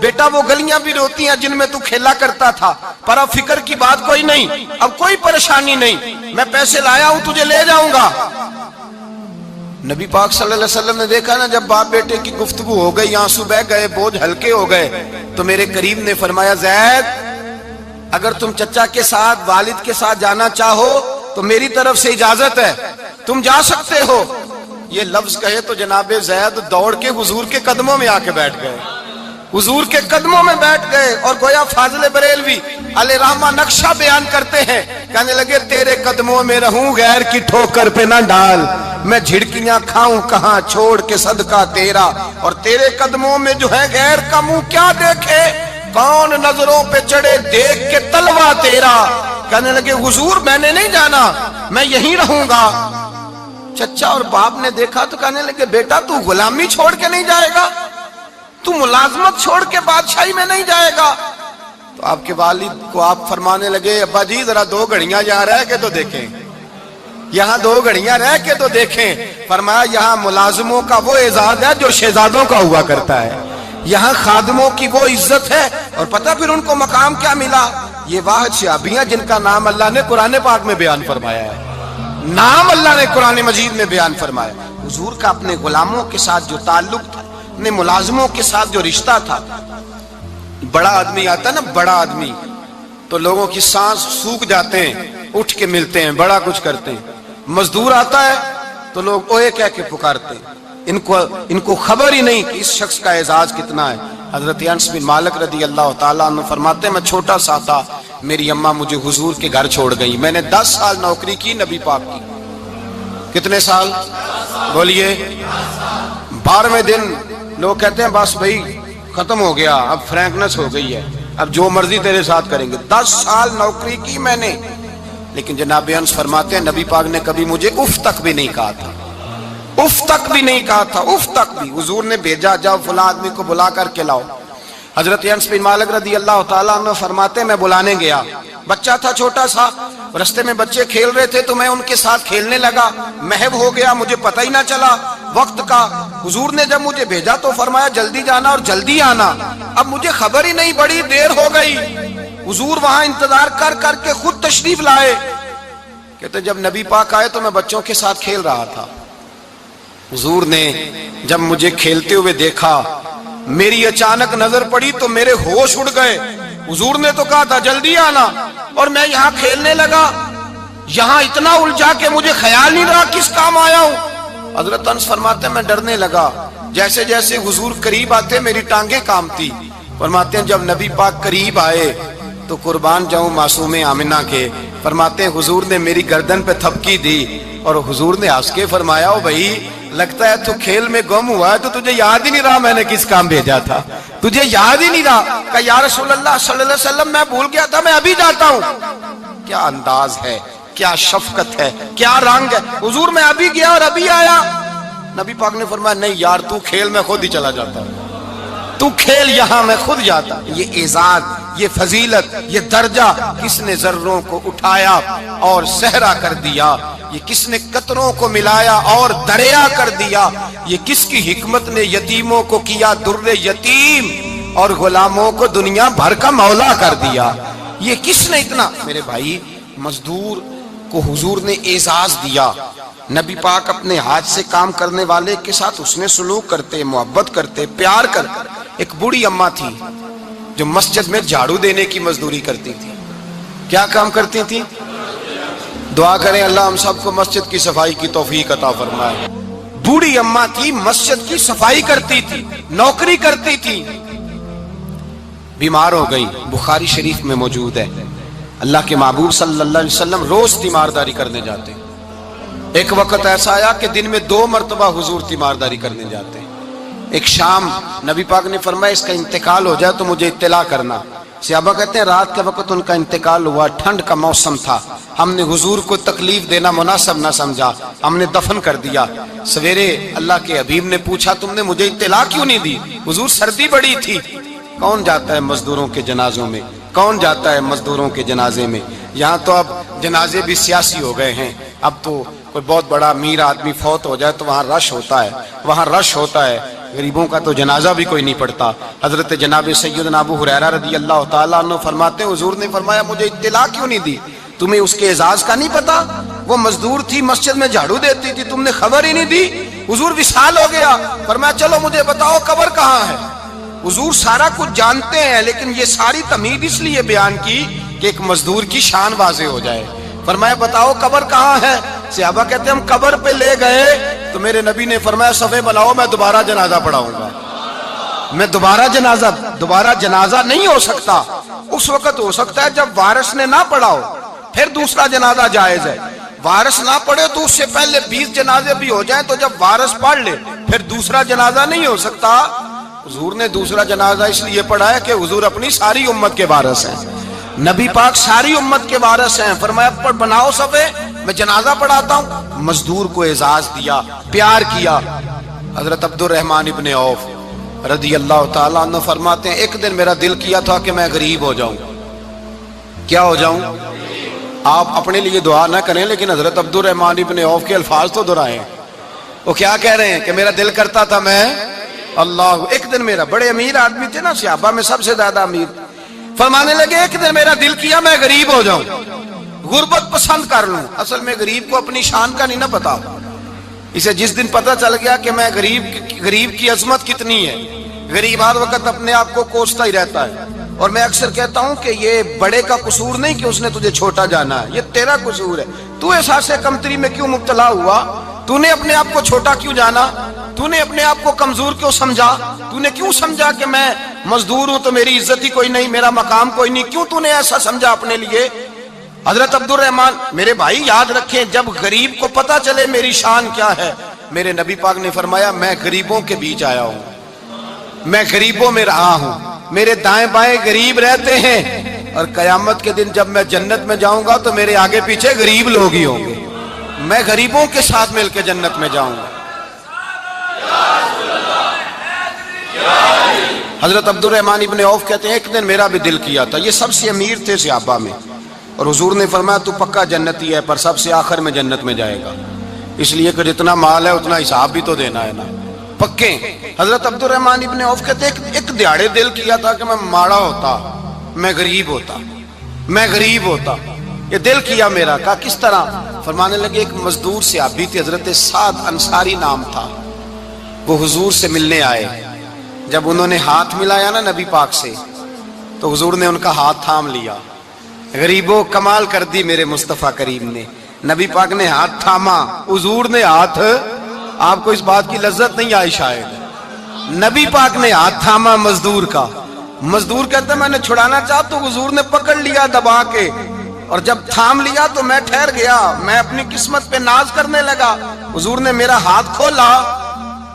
بیٹا وہ گلیاں بھی روتی ہیں جن میں تو کھیلا کرتا تھا، پر اب فکر کی بات کوئی نہیں، اب کوئی پریشانی نہیں، میں پیسے لایا ہوں تجھے لے جاؤں گا۔ نبی پاک صلی اللہ علیہ وسلم نے دیکھا نا جب باپ بیٹے کی گفتگو ہو گئی، آنسو بہہ گئے، بوجھ ہلکے ہو گئے، تو میرے کریم نے فرمایا زید اگر تم چچا کے ساتھ والد کے ساتھ جانا چاہو تو میری طرف سے اجازت ہے، تم جا سکتے ہو۔ یہ لفظ کہے تو جناب زید دوڑ کے حضور کے قدموں میں آ کے بیٹھ گئے، حضور کے قدموں میں بیٹھ گئے، اور گویا فاضل بریلوی علیہ رحمہ نقشہ بیان کرتے ہیں، کہنے لگے تیرے قدموں میں رہوں غیر کی ٹھوکر پہ نہ ڈال، میں جھڑکیاں کھاؤں کہاں چھوڑ کے صدقہ تیرا، اور تیرے قدموں میں جو ہے غیر کا منہ کیا دیکھے، کون نظروں پہ چڑھے دیکھ کے تلوا تیرا۔ کہنے لگے حضور میں نے نہیں جانا، میں یہیں رہوں گا۔ چچا اور باپ نے دیکھا تو کہنے لگے بیٹا تو غلامی چھوڑ کے نہیں جائے گا، تو ملازمت چھوڑ کے بادشاہی میں نہیں جائے گا۔ تو آپ کے والد کو آپ فرمانے لگے ابا جی ذرا 2 گھڑیاں یہاں رہ کے تو دیکھیں، یہاں 2 گھڑیاں رہ کے تو دیکھیں۔ فرمایا یہاں ملازموں کا وہ اعزاز ہے جو شہزادوں کا ہوا کرتا ہے، یہاں خادموں کی وہ عزت ہے، اور پتہ پھر ان کو مقام کیا ملا، یہ واحد شعبیاں جن کا نام اللہ نے قرآن پاک میں بیان فرمایا ہے، نام اللہ نے قرآن مجید میں بیان فرمایا۔ حضور کا اپنے غلاموں کے ساتھ جو تعلق تھا، اپنے ملازموں کے ساتھ جو رشتہ تھا، بڑا آدمی آتا ہے نا، بڑا آدمی تو لوگوں کی سانس سوکھ جاتے ہیں، اٹھ کے ملتے ہیں، بڑا کچھ کرتے ہیں۔ مزدور آتا ہے تو لوگ اوے کہہ کے پکارتے ہیں، ان کو خبر ہی نہیں کہ اس شخص کا اعزاز کتنا ہے۔ حضرت انس بن مالک رضی اللہ تعالیٰ عنہ فرماتے ہیں میں چھوٹا سا تھا، میری اماں مجھے حضور کے گھر چھوڑ گئی، میں نے 10 سال نوکری کی نبی پاک کی۔ کتنے سال بولیے؟ 12ویں دن لوگ کہتے ہیں بس بھائی ختم ہو گیا، اب فرینکنس ہو گئی ہے، اب جو مرضی تیرے ساتھ کریں گے۔ 10 سال نوکری کی میں نے، لیکن جناب انس فرماتے ہیں نبی پاک نے کبھی مجھے اف تک بھی نہیں کہا تھا، اف تک بھی نہیں کہا تھا، اف تک بھی۔ حضور نے بھیجا جاؤ فلاں آدمی کو بلا کر کے لاؤ۔ حضرت انس بن مالک رضی اللہ تعالیٰ عنہ فرماتے ہیں میں بلانے گیا، بچہ تھا چھوٹا سا، رستے میں بچے کھیل رہے تھے تو میں ان کے ساتھ کھیلنے لگا، محو ہو گیا، مجھے پتہ ہی نہ چلا وقت کا۔ حضور نے جب مجھے بھیجا تو فرمایا جلدی جانا اور جلدی آنا، اب مجھے خبر ہی نہیں، بڑی دیر ہو گئی۔ حضور وہاں انتظار کر کر کے خود تشریف لائے، کہتے جب نبی پاک آئے تو میں بچوں کے ساتھ کھیل رہا تھا، حضور نے جب مجھے کھیلتے ہوئے دیکھا، میری اچانک نظر پڑی تو میرے ہوش اڑ گئے۔ حضور نے تو کہا تھا جلدی آنا، اور میں یہاں کھیلنے لگا، یہاں اتنا الجھا کہ مجھے خیال نہیں رہا کس کام آیا ہوں۔ حضرت انس فرماتے ہیں میں ڈرنے لگا، جیسے جیسے حضور قریب آتے میری ٹانگیں کانپتی۔ فرماتے ہیں جب نبی پاک قریب آئے تو قربان جاؤں معصوم آمنہ کے، فرماتے ہیں حضور نے میری گردن پہ تھپکی دی، اور حضور نے ہنس کے فرمایا او بھائی لگتا ہے تو کھیل میں گم ہوا ہے تو تجھے یاد ہی نہیں رہا میں نے کس کام بھیجا تھا، تجھے یاد ہی نہیں رہا۔ کہا یا رسول اللہ صلی اللہ علیہ وسلم میں بھول گیا تھا، میں ابھی جاتا ہوں۔ کیا انداز ہے، کیا شفقت ہے، کیا رنگ ہے۔ حضور میں ابھی گیا اور ابھی آیا۔ نبی پاک نے فرمایا نہیں یار تو کھیل میں خود ہی چلا جاتا، تو کھیل یہاں میں خود جاتا۔ یہ اعزاز، یہ فضیلت، یہ درجہ کس نے ذروں کو اٹھایا اور صحرا کر دیا، یہ کس نے قطروں کو ملایا اور دریا کر دیا، یہ کس کی حکمت نے یتیموں کو کیا در یتیم اور غلاموں کو دنیا بھر کا مولا کر دیا، یہ کس نے اتنا۔ میرے بھائی مزدور کو حضور نے اعزاز دیا، نبی پاک اپنے ہاتھ سے کام کرنے والے کے ساتھ اس نے سلوک کرتے، محبت کرتے، پیار کرتے۔ ایک بوڑھی اماں تھی جو مسجد میں جھاڑو دینے کی مزدوری کرتی تھی۔ کیا کام کرتی تھی؟ دعا کریں اللہ ہم سب کو مسجد کی صفائی کی توفیق عطا فرمائے۔ بوڑھی اماں تھی، مسجد کی صفائی کرتی تھی، نوکری کرتی تھی، بیمار ہو گئی، بخاری شریف میں موجود ہے۔ اللہ کے محبوب صلی اللہ علیہ وسلم روز تیمارداری کرنے جاتے، ایک وقت ایسا آیا کہ دن میں 2 مرتبہ حضور تیمارداری کرنے جاتے۔ ایک شام نبی پاک نے فرمایا اس کا انتقال ہو جائے تو مجھے اطلاع کرنا۔ صحابہ کہتے ہیں رات کے وقت ان کا انتقال ہوا، ٹھنڈ کا موسم تھا، ہم نے حضور کو تکلیف دینا مناسب نہ سمجھا، ہم نے دفن کر دیا۔ سویرے اللہ کے حبیب نے پوچھا تم نے مجھے اطلاع کیوں نہیں دی؟ حضور سردی بڑی تھی۔ کون جاتا ہے مزدوروں کے جنازوں میں؟ کون جاتا ہے مزدوروں کے جنازے میں؟ یہاں تو اب جنازے بھی سیاسی ہو گئے ہیں، اب تو کوئی بہت بڑا امیر آدمی فوت ہو جائے تو وہاں رش ہوتا ہے، وہاں رش ہوتا ہے، غریبوں کا تو جنازہ بھی کوئی نہیں پڑھتا۔ حضرت جناب سیدنا ابو ہریرہ رضی اللہ تعالیٰ عنہ فرماتے ہیں حضور نے فرمایا مجھے اطلاع کیوں نہیں دی؟ تمہیں اس کے اعزاز کا نہیں پتا؟ وہ مزدور تھی مسجد میں جھاڑو دیتی تھی، تم نے خبر ہی نہیں دی؟ حضور وصال ہو گیا، فرمایا چلو مجھے بتاؤ قبر کہاں ہے؟ حضور سارا کچھ جانتے ہیں لیکن یہ ساری تمہید اس لیے بیان کی کہ ایک مزدور کی شان واضح ہو جائے۔ فرمایا بتاؤ قبر کہاں ہے؟ صحابہ کہتے ہیں ہم قبر پہ لے گئے تو میرے نبی نے فرمایا صفے بناؤ میں دوبارہ جنازہ پڑھاؤں گا۔ میں دوبارہ جنازہ نہیں ہو سکتا، اس وقت ہو سکتا ہے جب وارث نے نہ پڑھاؤ، پھر دوسرا جنازہ جائز ہے۔ وارث نہ پڑھے تو اس سے پہلے 20 جنازے بھی ہو جائیں تو جب وارث پڑھ لے پھر دوسرا جنازہ نہیں ہو سکتا۔ حضور نے دوسرا جنازہ اس لیے پڑھا ہے کہ حضور اپنی ساری امت کے وارث ہیں، نبی پاک ساری امت کے وارث ہیں۔ فرمایا پر بناؤ صفے میں جنازہ پڑھاتا ہوں۔ مزدور کو اعزاز دیا، پیار کیا۔ حضرت عبد الرحمن ابن عوف رضی اللہ تعالیٰ عنہ فرماتے ہیں ایک دن میرا دل کیا تھا کہ میں غریب ہو جاؤں۔ کیا ہو جاؤں؟ آپ اپنے لیے دعا نہ کریں لیکن حضرت عبد الرحمن ابن عوف کے الفاظ تو دہرائیں۔ وہ کیا کہہ رہے ہیں کہ میرا دل کرتا تھا میں اللہ، ایک دن میرا، بڑے امیر آدمی تھے نا، صحابہ میں سب سے زیادہ امیر، فرمانے لگے ایک دن میرا دل کیا میں غریب ہو جاؤں، غربت پسند کر لوں۔ اصل میں غریب کو اپنی شان کا نہیں نہ پتا، اسے جس دن پتہ چل گیا کہ میں غریب کی عظمت کتنی ہے، غریب ہر وقت اپنے آپ کو کوستا ہی رہتا ہے۔ اور میں اکثر کہتا ہوں کہ یہ بڑے کا قصور نہیں کہ اس نے تجھے چھوٹا جانا ہے، یہ تیرا قصور ہے۔ تو احساس کمتری میں کیوں مبتلا ہوا؟ تو نے اپنے آپ کو چھوٹا کیوں جانا؟ تو نے اپنے آپ کو کمزور کیوں سمجھا؟ تو نے کیوں سمجھا کہ میں مزدور ہوں تو میری عزت ہی کوئی نہیں، میرا مقام کوئی نہیں؟ کیوں تو نے ایسا سمجھا اپنے لیے؟ حضرت عبد الرحمن، میرے بھائی یاد رکھیں جب غریب کو پتہ چلے میری شان کیا ہے، میرے نبی پاک نے فرمایا میں غریبوں کے بیچ آیا ہوں، میں غریبوں میں رہا ہوں، میرے دائیں بائیں غریب رہتے ہیں، اور قیامت کے دن جب میں جنت میں جاؤں گا تو میرے آگے پیچھے غریب لوگ ہی ہوں گے، میں غریبوں کے ساتھ مل کے جنت میں جاؤں گا۔ حضرت عبد الرحمن ابن عوف کہتے ہیں ایک دن میرا بھی دل کیا تھا، یہ سب سے امیر تھے صحابہ میں، اور حضور نے فرمایا تو پکا جنتی ہے پر سب سے آخر میں جنت میں جائے گا، اس لیے کہ جتنا مال ہے اتنا حساب بھی تو دینا ہے نا، پکے۔ حضرت عبد الرحمن ابن عوف کہتے ہیں ایک دیہڑے دل کیا تھا کہ میں ماڑا ہوتا، میں غریب ہوتا، یہ دل کیا میرا۔ کہا کس طرح؟ فرمانے لگے ایک مزدور صحابی تھے حضرت سعد انصاری نام تھا، وہ حضور سے ملنے آئے، جب انہوں نے ہاتھ ملایا نا نبی پاک سے تو حضور نے ان کا ہاتھ تھام لیا۔ غریبوں کمال کر دی میرے مصطفیٰ کریم نے، نبی پاک نے ہاتھ تھاما، حضور نے ہاتھ، آپ کو اس بات کی لذت نہیں آئی شاید، نبی پاک نے ہاتھ تھاما مزدور کا، مزدور کہتا ہے میں نے چھڑانا چاہا تو حضور نے پکڑ لیا دبا کے، اور جب تھام لیا تو میں ٹھہر گیا، میں اپنی قسمت پہ ناز کرنے لگا، حضور نے میرا ہاتھ کھولا،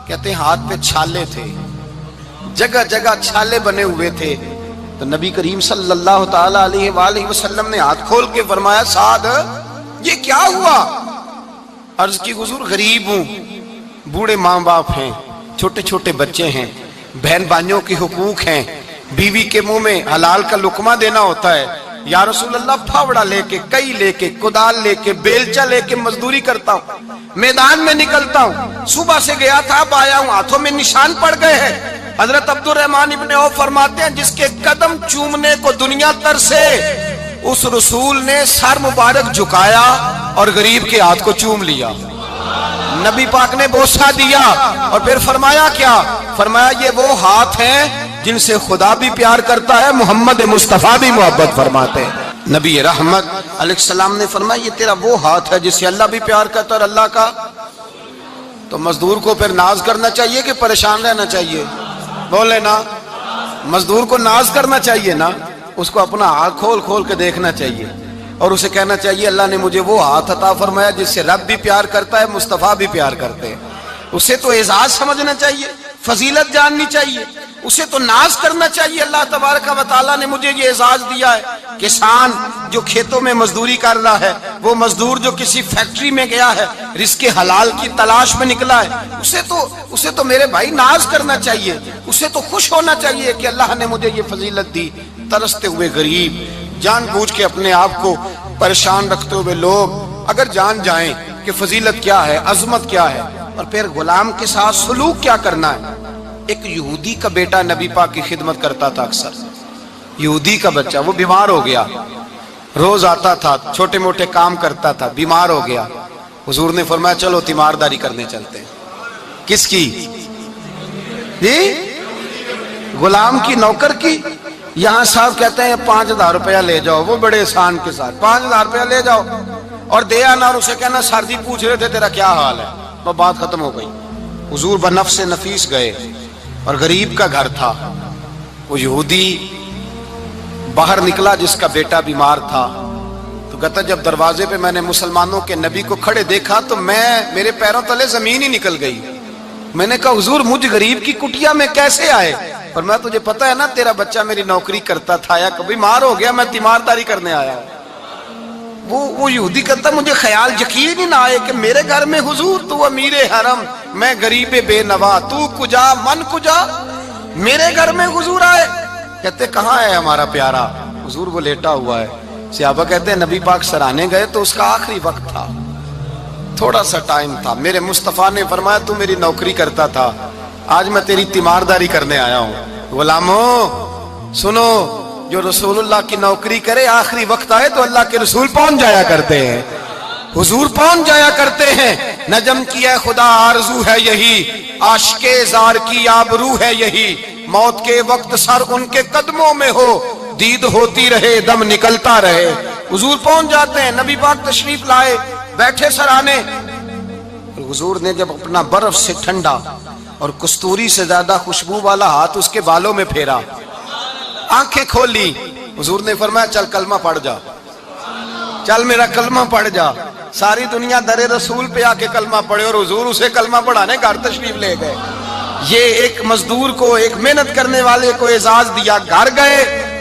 کہتے ہیں ہاتھ پہ چھالے تھے، جگہ جگہ چھالے بنے ہوئے تھے، تو نبی کریم صلی اللہ تعالی علیہ وآلہ وسلم نے ہاتھ کھول کے فرمایا سعد یہ کیا ہوا؟ عرض کی حضور غریب ہوں، بوڑھے ماں باپ ہیں، چھوٹے چھوٹے بچے ہیں، بہن بھائیوں کے حقوق ہیں، بیوی کے منہ میں حلال کا لقمہ دینا ہوتا ہے، یا رسول اللہ پھاوڑا لے کے، کئی لے کے، کدال لے کے، بیلچا لے کے مزدوری کرتا ہوں، میدان میں نکلتا ہوں، صبح سے گیا تھا اب آیا ہوں، ہاتھوں میں نشان پڑ گئے ہیں۔ حضرت عبد الرحمن ابن عوف فرماتے ہیں جس کے قدم چومنے کو دنیا ترسے، اس رسول نے سر مبارک جھکایا اور غریب کے ہاتھ کو چوم لیا، نبی پاک نے بوسہ دیا، اور پھر فرمایا کیا؟ فرمایا یہ وہ ہاتھ ہیں جن سے خدا بھی پیار کرتا ہے، محمد مصطفیٰ بھی محبت فرماتے ہیں۔ نبی رحمت علیہ السلام نے فرمایا یہ تیرا وہ ہاتھ ہے جس سے اللہ بھی پیار کرتا ہے اور اللہ کا۔ تو مزدور کو پھر ناز کرنا چاہیے کہ پریشان رہنا چاہیے؟ بولے نا، مزدور کو ناز کرنا چاہیے نا، اس کو اپنا ہاتھ کھول کھول کے دیکھنا چاہیے، اور اسے کہنا چاہیے اللہ نے مجھے وہ ہاتھ عطا فرمایا جس سے رب بھی پیار کرتا ہے، مصطفیٰ بھی پیار کرتے ہیں، اسے تو اعزاز سمجھنا چاہیے، فضیلت جاننی چاہیے، اسے تو ناز کرنا چاہیے اللہ تبارک و تعالیٰ نے مجھے یہ اعزاز دیا ہے۔ کسان جو کھیتوں میں مزدوری کر رہا ہے، وہ مزدور جو کسی فیکٹری میں گیا ہے، رزق حلال کی تلاش میں نکلا ہے، اسے تو میرے بھائی ناز کرنا چاہیے، اسے تو خوش ہونا چاہیے کہ اللہ نے مجھے یہ فضیلت دی۔ ترستے ہوئے غریب، جان بوجھ کے اپنے آپ کو پریشان رکھتے ہوئے لوگ اگر جان جائیں کہ فضیلت کیا ہے، عظمت کیا ہے، اور پھر غلام کے ساتھ سلوک کیا کرنا ہے، ایک یہودی کا بیٹا نبی پاک کی خدمت کرتا تھا اکثر. یہودی کا بچہ، وہ بیمار ہو گیا، روز آتا تھا، چھوٹے موٹے کام کرتا تھا، بیمار ہو گیا. حضور نے فرمایا چلو تیمارداری کرنے چلتے ہیں. کس کی؟ جی غلام کی، نوکر کی. یہاں صاحب کہتے ہیں 5,000 روپیہ لے جاؤ، وہ بڑے احسان کے ساتھ 5,000 روپیہ لے جاؤ اور دے آنا، اور اسے کہنا سر جی پوچھ رہے تھے تیرا کیا حال ہے. وہ بات ختم ہو گئی. حضور بنفس نفیس گئے اور غریب کا گھر تھا. وہ یہودی باہر نکلا جس کا بیٹا بیمار تھا، تو کہتا جب دروازے پہ میں نے مسلمانوں کے نبی کو کھڑے دیکھا تو میرے پیروں تلے زمین ہی نکل گئی. میں نے کہا حضور مجھ غریب کی کٹیا میں کیسے آئے؟ اور میں تجھے پتا ہے نا تیرا بچہ میری نوکری کرتا تھا یا کبھی بیمار ہو گیا، میں تیمارداری کرنے آیا. وہ یہودی کہتا مجھے خیال یقین ہی نہ آئے کہ میرے گھر میں حضور، تو امیر حرم، میں غریب بے نوا، تو کجا من کجا، میرے گھر میں حضور آئے. کہتے کہاں ہے ہمارا پیارا؟ حضور وہ لیٹا ہوا ہے. صحابہ کہتے ہیں نبی پاک سرانے گئے تو اس کا آخری وقت تھا، تھوڑا سا ٹائم تھا. میرے مصطفیٰ نے فرمایا تو میری نوکری کرتا تھا، آج میں تیری تیمارداری کرنے آیا ہوں. غلاموں سنو، جو رسول اللہ کی نوکری کرے آخری وقت آئے تو اللہ کے رسول پہنچ جایا کرتے ہیں، حضور پہنچ جایا کرتے ہیں. نجم کی ہے خدا آرزو ہے یہی، عاشق زار کی آبرو ہے یہی، موت کے وقت سر ان کے قدموں میں ہو، دید ہوتی رہے دم نکلتا رہے. حضور پہنچ جاتے ہیں. نبی پاک تشریف لائے، بیٹھے سرانے. حضور نے جب اپنا برف سے ٹھنڈا اور کستوری سے زیادہ خوشبو والا ہاتھ اس کے بالوں میں پھیرا، آنکھیں کھولی، حضور نے فرمایا چل کلمہ پڑھ جا، چل میرا کلمہ پڑھ جا. ساری دنیا در رسول پہ آ کے کلمہ پڑھے اور حضور اسے کلمہ پڑھانے گھر تشریف لے گئے. یہ ایک مزدور کو، ایک محنت کرنے والے کو اعزاز دیا. گھر گئے،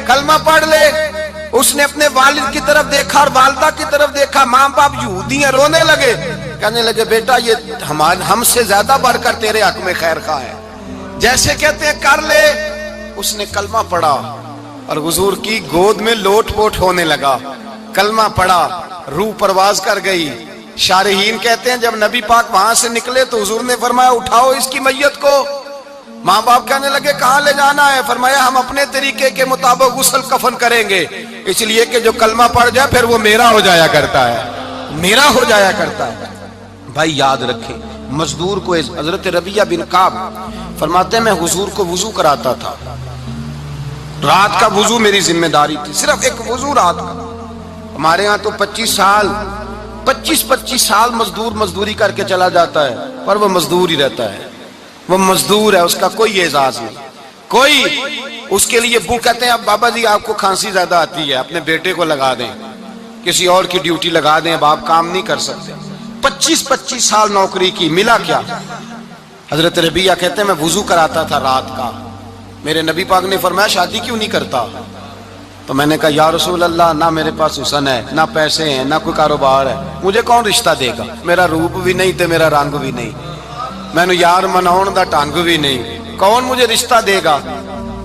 کلمہ پڑھ لے. اس نے اپنے والد کی طرف دیکھا اور والدہ کی طرف دیکھا. ماں باپ یہودی ہیں، رونے لگے، کہنے لگے بیٹا یہ ہم سے زیادہ بڑھ کر تیرے حق میں خیر خواہ ہے، جیسے کہتے ہیں کر لے. اس نے کلمہ پڑھا اور حضور کی گود میں لوٹ پوٹ ہونے لگا. کلمہ پڑھا، روح پرواز کر گئی. شارحین کہتے ہیں جب نبی پاک وہاں سے نکلے تو حضور نے فرمایا اٹھاؤ اس کی میت کو. ماں باپ کہنے لگے کہاں لے جانا ہے؟ فرمایا ہم اپنے طریقے کے مطابق غسل کفن کریں گے، اس لیے کہ جو کلمہ پڑھ جائے پھر وہ میرا ہو جایا کرتا ہے، میرا ہو جایا کرتا ہے. بھائی یاد رکھیں، مزدور کو حضرت ربیعہ بن کعب فرماتے ہیں میں حضور کو وضو کراتا تھا. رات کا وضو میری ذمہ داری تھی، صرف ایک وضو رات کا. ہمارے ہاں تو 25 سال مزدور مزدوری کر کے چلا جاتا ہے، پر وہ مزدور ہی رہتا ہے، وہ مزدور ہے، اس کا کوئی اعزاز نہیں، کوئی اس کے لیے. وہ کہتے ہیں اب بابا جی آپ کو کھانسی زیادہ آتی ہے، اپنے بیٹے کو لگا دیں، کسی اور کی ڈیوٹی لگا دیں، اب آپ کام نہیں کر سکتے. 25 سال نوکری کی، ملا کیا؟ حضرت ربیعہ کہتے ہیں میں وضو کراتا تھا رات کا. میرے نبی پاک نے فرمایا شادی کیوں نہیں کرتا؟ تو میں نے کہا یا رسول اللہ نہ میرے پاس حسن ہے، نہ پیسے ہیں، نہ کوئی کاروبار ہے، مجھے کون رشتہ دے گا؟ میرا روپ بھی نہیں تے میرا رنگ بھی نہیں، میں نے یار مناؤن دا ٹانگ بھی نہیں، کون مجھے رشتہ دے گا؟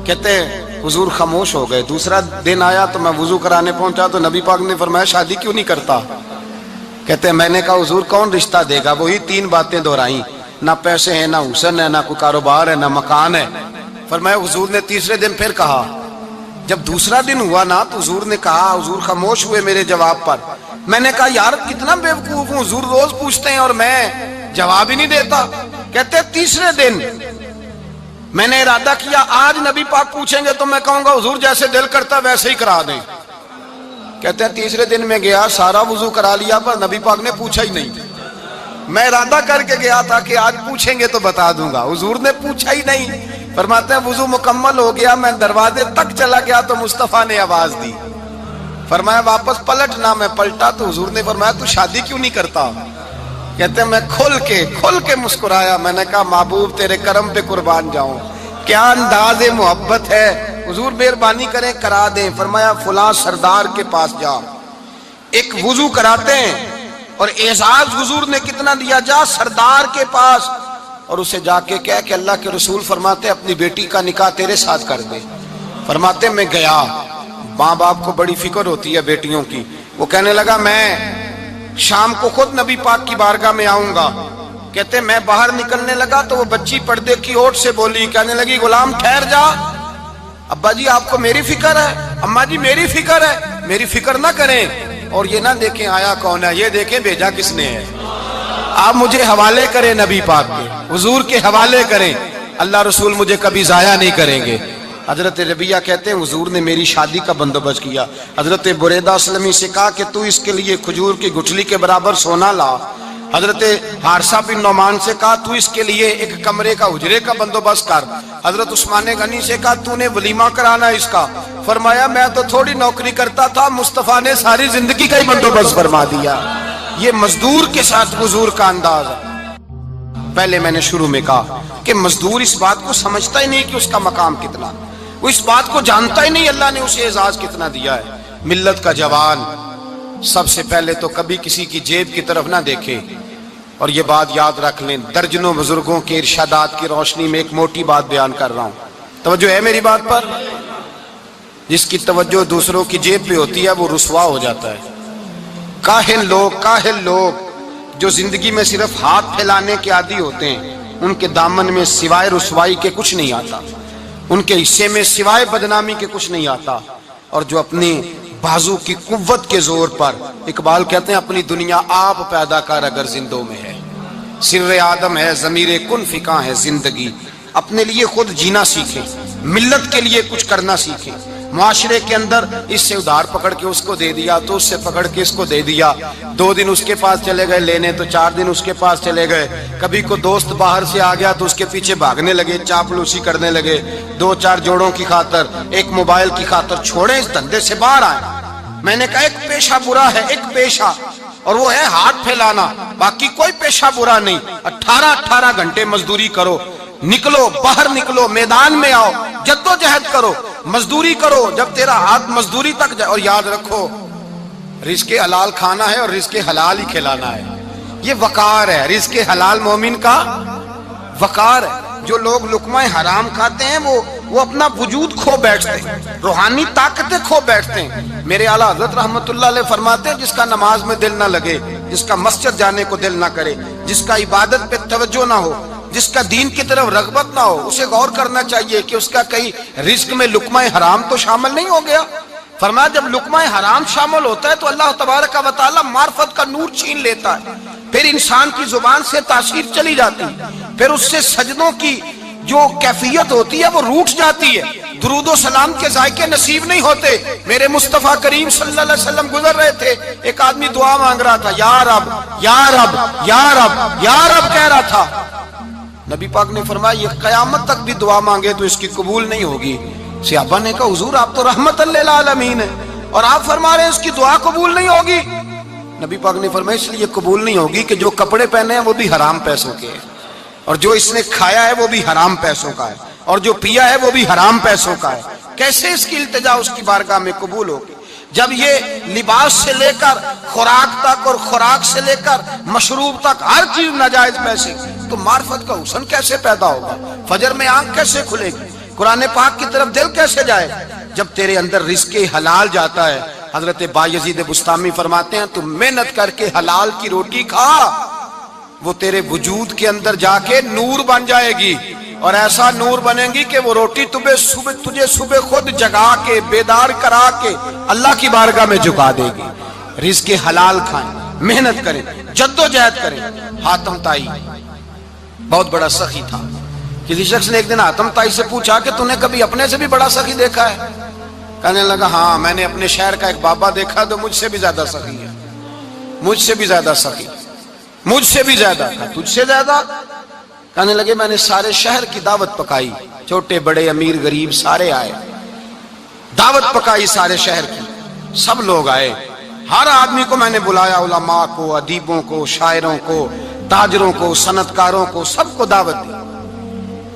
کہتے ہیں حضور خاموش ہو گئے. دوسرا دن آیا تو میں وضو کرانے پہنچا تو نبی پاک نے فرمایا شادی کیوں نہیں کرتا؟ کہتے ہیں میں نے کہا حضور کون رشتہ دے گا؟ وہی 3 باتیں دہرائیں، نہ پیسے ہیں، نہ حسن ہے، نہ کوئی کاروبار ہے، نہ مکان ہے. فرمایا حضور نے تیسرے دن پھر کہا. جب دوسرا دن ہوا نا تو حضور نے کہا، حضور خاموش ہوئے میرے جواب پر. میں نے کہا یار کتنا بیوقوف ہوں، حضور روز پوچھتے ہیں اور میں جواب ہی نہیں دیتا. کہتے ہیں تیسرے دن میں نے ارادہ کیا آج نبی پاک پوچھیں گے تو میں کہوں گا حضور جیسے دل کرتا ویسے ہی کرا دیں. کہتے ہیں تیسرے دن میں گیا، سارا وضو کرا لیا پر نبی پاک نے پوچھا ہی نہیں. میں ارادہ کر کے گیا تھا کہ آج پوچھیں گے تو بتا دوں گا، حضور نے پوچھا ہی نہیں. فرماتے ہیں وضو مکمل ہو گیا، میں دروازے تک چلا گیا تو مصطفیٰ نے آواز دی. فرمایا واپس پلٹ نہ. میں پلٹا تو حضور نے فرمایا تو شادی کیوں نہیں کرتا؟ کہتے ہیں میں کھل کے مسکرایا. میں نے کہا محبوب تیرے کرم پہ قربان جاؤں، کیا انداز محبت ہے، حضور مہربانی کریں کرا دیں. فرمایا فلاں سردار کے پاس جا. ایک وضو کراتے ہیں اور اعزاز حضور نے کتنا دیا، جا سردار کے پاس اور اسے جا کے کہہ کہ اللہ کے رسول فرماتے اپنی بیٹی کا نکاح تیرے ساتھ کر دے. فرماتے میں گیا. ماں باپ کو بڑی فکر ہوتی ہے بیٹیوں کی. وہ کہنے لگا میں شام کو خود نبی پاک کی بارگاہ میں آؤں گا کہتے میں باہر نکلنے لگا تو وہ بچی پردے کی اوٹ سے بولی، کہنے لگی غلام ٹھہر جا، ابا جی آپ کو میری فکر ہے، اماں جی میری فکر ہے، میری فکر نہ کریں اور یہ نہ دیکھیں آیا کون ہے، یہ دیکھیں بھیجا کس نے ہے۔ آپ مجھے حوالے کریں نبی پاک کے، حضور کے حوالے کریں، اللہ رسول مجھے کبھی ضائع نہیں کریں گے۔ حضرت ربیہ کہتے ہیں حضور نے میری شادی کا بندوبست کیا۔ حضرت بریدہ اسلمی سے کہا کہ تو اس کے لیے کھجور کی گٹھلی کے برابر سونا لا۔ حضرت حارثہ بن نعمان سے کہا تو اس کے لیے ایک کمرے کا حجرے کا بندوبست کر۔ حضرت عثمان غنی سے کہا تو نے ولیمہ کرانا اس کا، فرمایا میں تو تھوڑی نوکری کرتا تھا، مصطفیٰ نے ساری زندگی کا ہی بندوبست فرما دیا۔ یہ مزدور کے ساتھ حضور کا انداز ہے۔ پہلے میں نے شروع میں کہا کہ مزدور اس بات کو سمجھتا ہی نہیں کہ اس کا مقام کتنا، وہ اس بات کو جانتا ہی نہیں اللہ نے اسے اعزاز کتنا دیا ہے۔ ملت کا جوان سب سے پہلے تو کبھی کسی کی جیب کی طرف نہ دیکھے، اور یہ بات یاد رکھ لیں، درجنوں بزرگوں کے ارشادات کی روشنی میں ایک موٹی بات بیان کر رہا ہوں، توجہ ہے میری بات پر؟ جس کی توجہ دوسروں کی جیب پہ ہوتی ہے وہ رسوا ہو جاتا ہے۔ کاہل لوگ جو زندگی میں صرف ہاتھ پھیلانے کے عادی ہوتے ہیں، ان کے دامن میں سوائے رسوائی کے کچھ نہیں آتا، ان کے حصے میں سوائے بدنامی کے کچھ نہیں آتا۔ اور جو اپنی بازو کی قوت کے زور پر، اقبال کہتے ہیں اپنی دنیا آپ پیدا کر اگر زندوں میں ہے، سر آدم ہے ضمیر کن فکاں ہے زندگی، اپنے لیے خود جینا سیکھیں، ملت کے لیے کچھ کرنا سیکھیں۔ معاشرے کے اندر اس سے ادھار پکڑ کے اس کو دے دیا تو اس سے پکڑ کے اس کو دے دیا، 2 دن اس کے پاس چلے گئے لینے تو 4 دن اس کے پاس چلے گئے، کبھی کو دوست باہر سے آ گیا تو اس کے پیچھے بھاگنے لگے، چاپلوسی کرنے لگے، 2-4 جوڑوں کی خاطر، ایک موبائل کی خاطر چھوڑیں اس دھندے سے باہر آئیں۔ میں نے کہا ایک پیشہ برا ہے، ایک پیشہ، اور وہ ہے ہاتھ پھیلانا، باقی کوئی پیشہ برا نہیں۔ 18 گھنٹے مزدوری کرو، نکلو باہر، نکلو میدان میں آؤ، جدوجہد کرو، مزدوری کرو جب تیرا ہاتھ مزدوری تک جائے۔ اور یاد رکھو رزق حلال کھانا ہے اور رزق حلال ہی کھلانا ہے، یہ وقار ہے، رزق حلال مومن کا وقار ہے۔ جو لوگ لقمہ حرام کھاتے ہیں وہ اپنا وجود کھو بیٹھتے ہیں، روحانی طاقتیں کھو بیٹھتے ہیں۔ میرے اعلیٰ حضرت رحمت اللہ علیہ فرماتے ہیں جس کا نماز میں دل نہ لگے، جس کا مسجد جانے کو دل نہ کرے، جس کا عبادت پہ توجہ نہ ہو، جس کا دین کی طرف رغبت نہ ہو، اسے غور کرنا چاہیے کہ اس کا کہیں رزق میں لقمہ حرام تو شامل نہیں ہو گیا۔ فرمایا جب لقمہ حرام شامل ہوتا ہے تو اللہ تبارک و تعالی معرفت کا نور چھین لیتا ہے، پھر انسان کی زبان سے تاثیر چلی جاتی ہے، پھر اس سے سجدوں کی جو کیفیت ہوتی ہے وہ روٹ جاتی ہے، درود و سلام کے ذائقے نصیب نہیں ہوتے۔ میرے مصطفیٰ کریم صلی اللہ علیہ وسلم گزر رہے تھے، ایک آدمی دعا مانگ رہا تھا، یا رب یا رب یا رب یا رب کہہ رہا تھا۔ نبی پاک نے فرمایا یہ قیامت تک بھی دعا مانگے تو اس کی قبول نہیں ہوگی۔ صحابہ نے کہا حضور آپ تو رحمت للعالمین ہیں اور آپ فرما رہے ہیں اس کی دعا قبول نہیں ہوگی۔ نبی پاک نے فرمایا اس لیے قبول نہیں ہوگی کہ جو کپڑے پہنے ہیں وہ بھی حرام پیسوں کے ہیں، اور جو اس نے کھایا ہے وہ بھی حرام پیسوں کا ہے، اور جو پیا ہے وہ بھی حرام پیسوں کا ہے۔ کیسے اس کی التجا اس کی بارگاہ میں قبول ہوگی جب یہ لباس سے لے کر خوراک تک اور خوراک سے لے کر مشروب تک ہر چیز ناجائز پیسے؟ تو معرفت کا حسن کیسے پیدا ہوگا؟ فجر میں آنکھ کیسے کھلے گی؟ قرآن پاک کی طرف دل کیسے جائے جب تیرے اندر رزق حلال جاتا ہے؟ حضرت بایزید بستامی فرماتے ہیں تو محنت کر کے حلال کی روٹی کھا، وہ تیرے وجود کے اندر جا کے نور بن جائے گی، اور ایسا نور بنے گی کہ وہ روٹی تجھے صبح خود جگا کے بیدار کرا کے اللہ کی بارگاہ میں جھکا دے گی۔ رزق حلال کھائیں، محنت کریں، جدوجہد کریں۔ حاتم طائی بہت بڑا سخی تھا۔ کسی شخص نے ایک دن حاتم طائی سے پوچھا کہ تو نے کبھی اپنے سے بھی بڑا سخی دیکھا ہے؟ کہنے لگا ہاں میں نے اپنے شہر کا ایک بابا دیکھا تو مجھ سے بھی زیادہ سخی ہے، مجھ سے بھی زیادہ سخی، مجھ سے بھی زیادہ، تجھ سے زیادہ؟ کہنے لگے میں نے سارے شہر کی دعوت پکائی، چھوٹے بڑے امیر غریب سارے آئے، دعوت پکائی سارے شہر کی، سب لوگ آئے، ہر آدمی کو میں نے بلایا، علماء کو، ادیبوں کو، شاعروں کو، تاجروں کو، صنعت کاروں کو، سب کو دعوت دی۔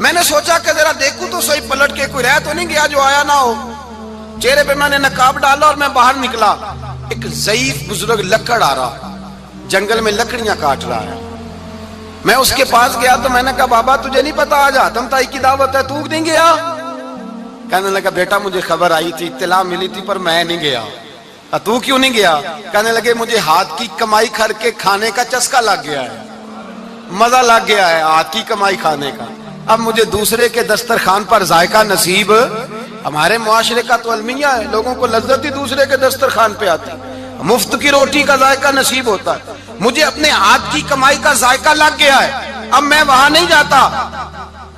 میں نے سوچا کہ ذرا دیکھوں تو صحیح پلٹ کے کوئی رہ تو نہیں گیا جو آیا نہ ہو۔ چہرے پہ میں نے نقاب ڈالا اور میں باہر نکلا، ایک ضعیف بزرگ لکڑ آ رہا، جنگل میں لکڑیاں کاٹ رہا ہے۔ میں اس کے پاس گیا تو میں نے کہا بابا تجھے نہیں پتا آج حاتم طائی کی دعوت ہے، تو نہیں گیا؟ کہنے لگا بیٹا مجھے خبر آئی تھی، اطلاع ملی تھی پر میں نہیں گیا۔ تو کیوں نہیں گیا؟ کہنے لگے مجھے ہاتھ کی کمائی کر کے کھانے کا چسکا لگ گیا ہے، مزہ لگ گیا ہے ہاتھ کی کمائی کھانے کا، اب مجھے دوسرے کے دسترخوان پر ذائقہ نصیب۔ ہمارے معاشرے کا تو المیہ ہے، لوگوں کو لذت ہی دوسرے کے دسترخوان پہ آتی، مفت کی روٹی کا ذائقہ نصیب ہوتا ہے، مجھے اپنے ہاتھ کی کمائی کا ذائقہ لگ گیا ہے، اب میں وہاں نہیں جاتا۔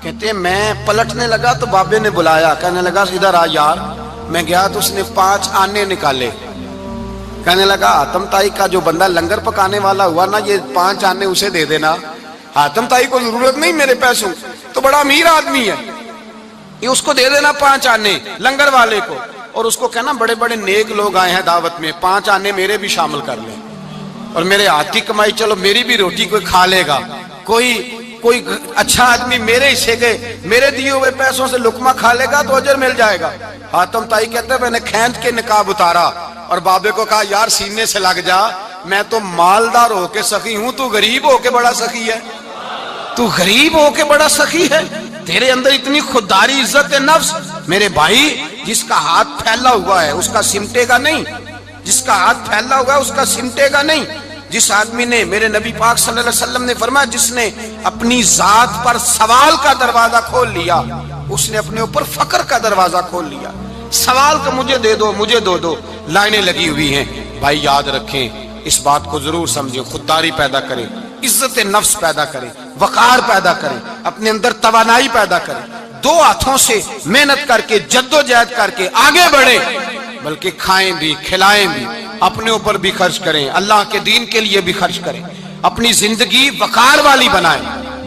کہتے ہیں میں پلٹنے لگا تو بابے نے بلایا، کہنے لگا ادھر آ یار۔ میں گیا تو اس نے 5 آنے نکالے، کہنے لگا حاتم تائی کا جو بندہ لنگر پکانے والا ہوا نا، یہ 5 آنے اسے دے دینا، حاتم تائی کو ضرورت نہیں میرے پیسوں، تو بڑا امیر آدمی ہے، یہ اس کو دے دینا 5 آنے لنگر والے کو، اور اس کو کہنا بڑے بڑے نیک لوگ آئے ہیں دعوت میں، 5 آنے میرے بھی شامل کر لیں، اور میرے ہاتھ کی کمائی چلو میری بھی روٹی کوئی کھا لے گا، کوئی اچھا آدمی میرے حصے کے میرے دیے ہوئے پیسوں سے لقمہ کھا لے گا تو اجر مل جائے گا۔ حاتم تائی کہتے ہیں میں نے کھینچ کے نقاب اتارا اور بابے کو کہا یار سینے سے لگ جا، میں تو مالدار ہو کے سخی ہوں، تو غریب ہو کے بڑا سخی ہے، تو غریب ہو کے بڑا سخی ہے، تیرے اندر اتنی خودداری عزت نفس۔ میرے بھائی جس کا ہاتھ پھیلا ہوا ہے اس کا سمٹے گا نہیں، جس کا ہاتھ پھیلا ہوا ہے اس کا سمٹے گا نہیں۔ جس آدمی نے، میرے نبی پاک صلی اللہ علیہ وسلم نے فرمایا جس نے اپنی ذات پر سوال کا دروازہ کھول لیا، اس نے اپنے اوپر فقر کا دروازہ کھول لیا۔ سوال کا مجھے دے دو، مجھے دو لائنیں لگی ہوئی ہیں۔ بھائی یاد رکھیں، اس بات کو ضرور سمجھیں، خودداری پیدا کریں، عزت نفس پیدا کریں، وقار پیدا کریں، اپنے اندر توانائی پیدا کریں، 2 ہاتھوں سے محنت کر کے جدوجہد کر کے آگے بڑھیں، بلکہ کھائیں بھی کھلائیں بھی، اپنے اوپر بھی خرچ کریں، اللہ کے دین کے لیے بھی خرچ کریں، اپنی زندگی وقار والی بنائیں۔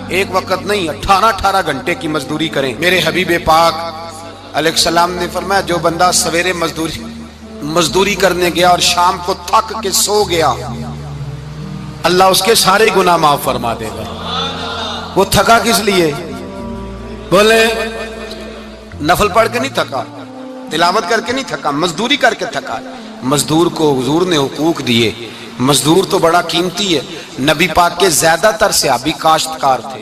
ایک وقت نہیں 18 گھنٹے کی مزدوری کریں۔ میرے حبیب پاک علیہ السلام نے فرمایا جو بندہ سویرے مزدوری کرنے گیا اور شام کو تھک کے سو گیا، اللہ اس کے سارے گناہ معاف فرما دے گا۔ وہ تھکا کس لیے؟ بولے نفل پڑھ کے نہیں تھکا، تلاوت کر کے نہیں تھکا، مزدوری کر کے تھکا۔ مزدور کو حضور نے حقوق دیے، مزدور تو بڑا قیمتی ہے۔ نبی پاک کے زیادہ تر صحابی کاشتکار تھے،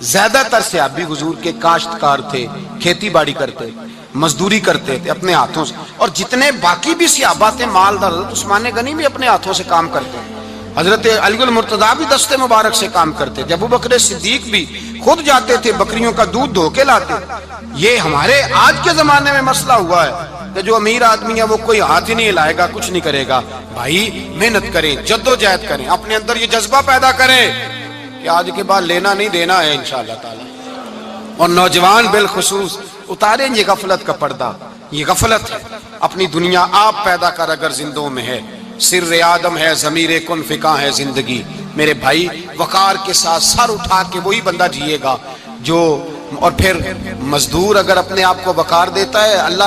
زیادہ تر صحابی حضور کے کاشتکار تھے، کھیتی باڑی کرتے، مزدوری کرتے تھے اپنے ہاتھوں سے، اور جتنے باقی بھی صحابہ تھے مالدار، حضرت عثمان غنی بھی اپنے ہاتھوں سے کام کرتے، حضرت علی المرتضیٰ بھی دست مبارک سے کام کرتے تھے، ابو بکر صدیق بھی خود جاتے تھے بکریوں کا دودھ دھو کے لاتے۔ یہ ہمارے آج کے زمانے میں مسئلہ ہوا ہے کہ جو امیر آدمی ہے وہ کوئی ہاتھ ہی نہیں ہلائے گا، کچھ نہیں کرے گا۔ بھائی محنت کریں، جدوجہد کریں، اپنے اندر یہ جذبہ پیدا کریں کہ آج کے بعد لینا نہیں دینا ہے انشاءاللہ تعالی۔ اور نوجوان بالخصوص اتاریں یہ غفلت کا پردہ، یہ غفلت ہے۔ اپنی دنیا آپ پیدا کر اگر زندوں میں ہے، سر آدم ہے، ضمیر کن فکاں ہے زندگی۔ میرے بھائی وقار کے ساتھ سر اٹھا کے وہی بندہ جیے گا جو، اور پھر مزدور اگر اپنے آپ کو وقار دیتا ہے، اللہ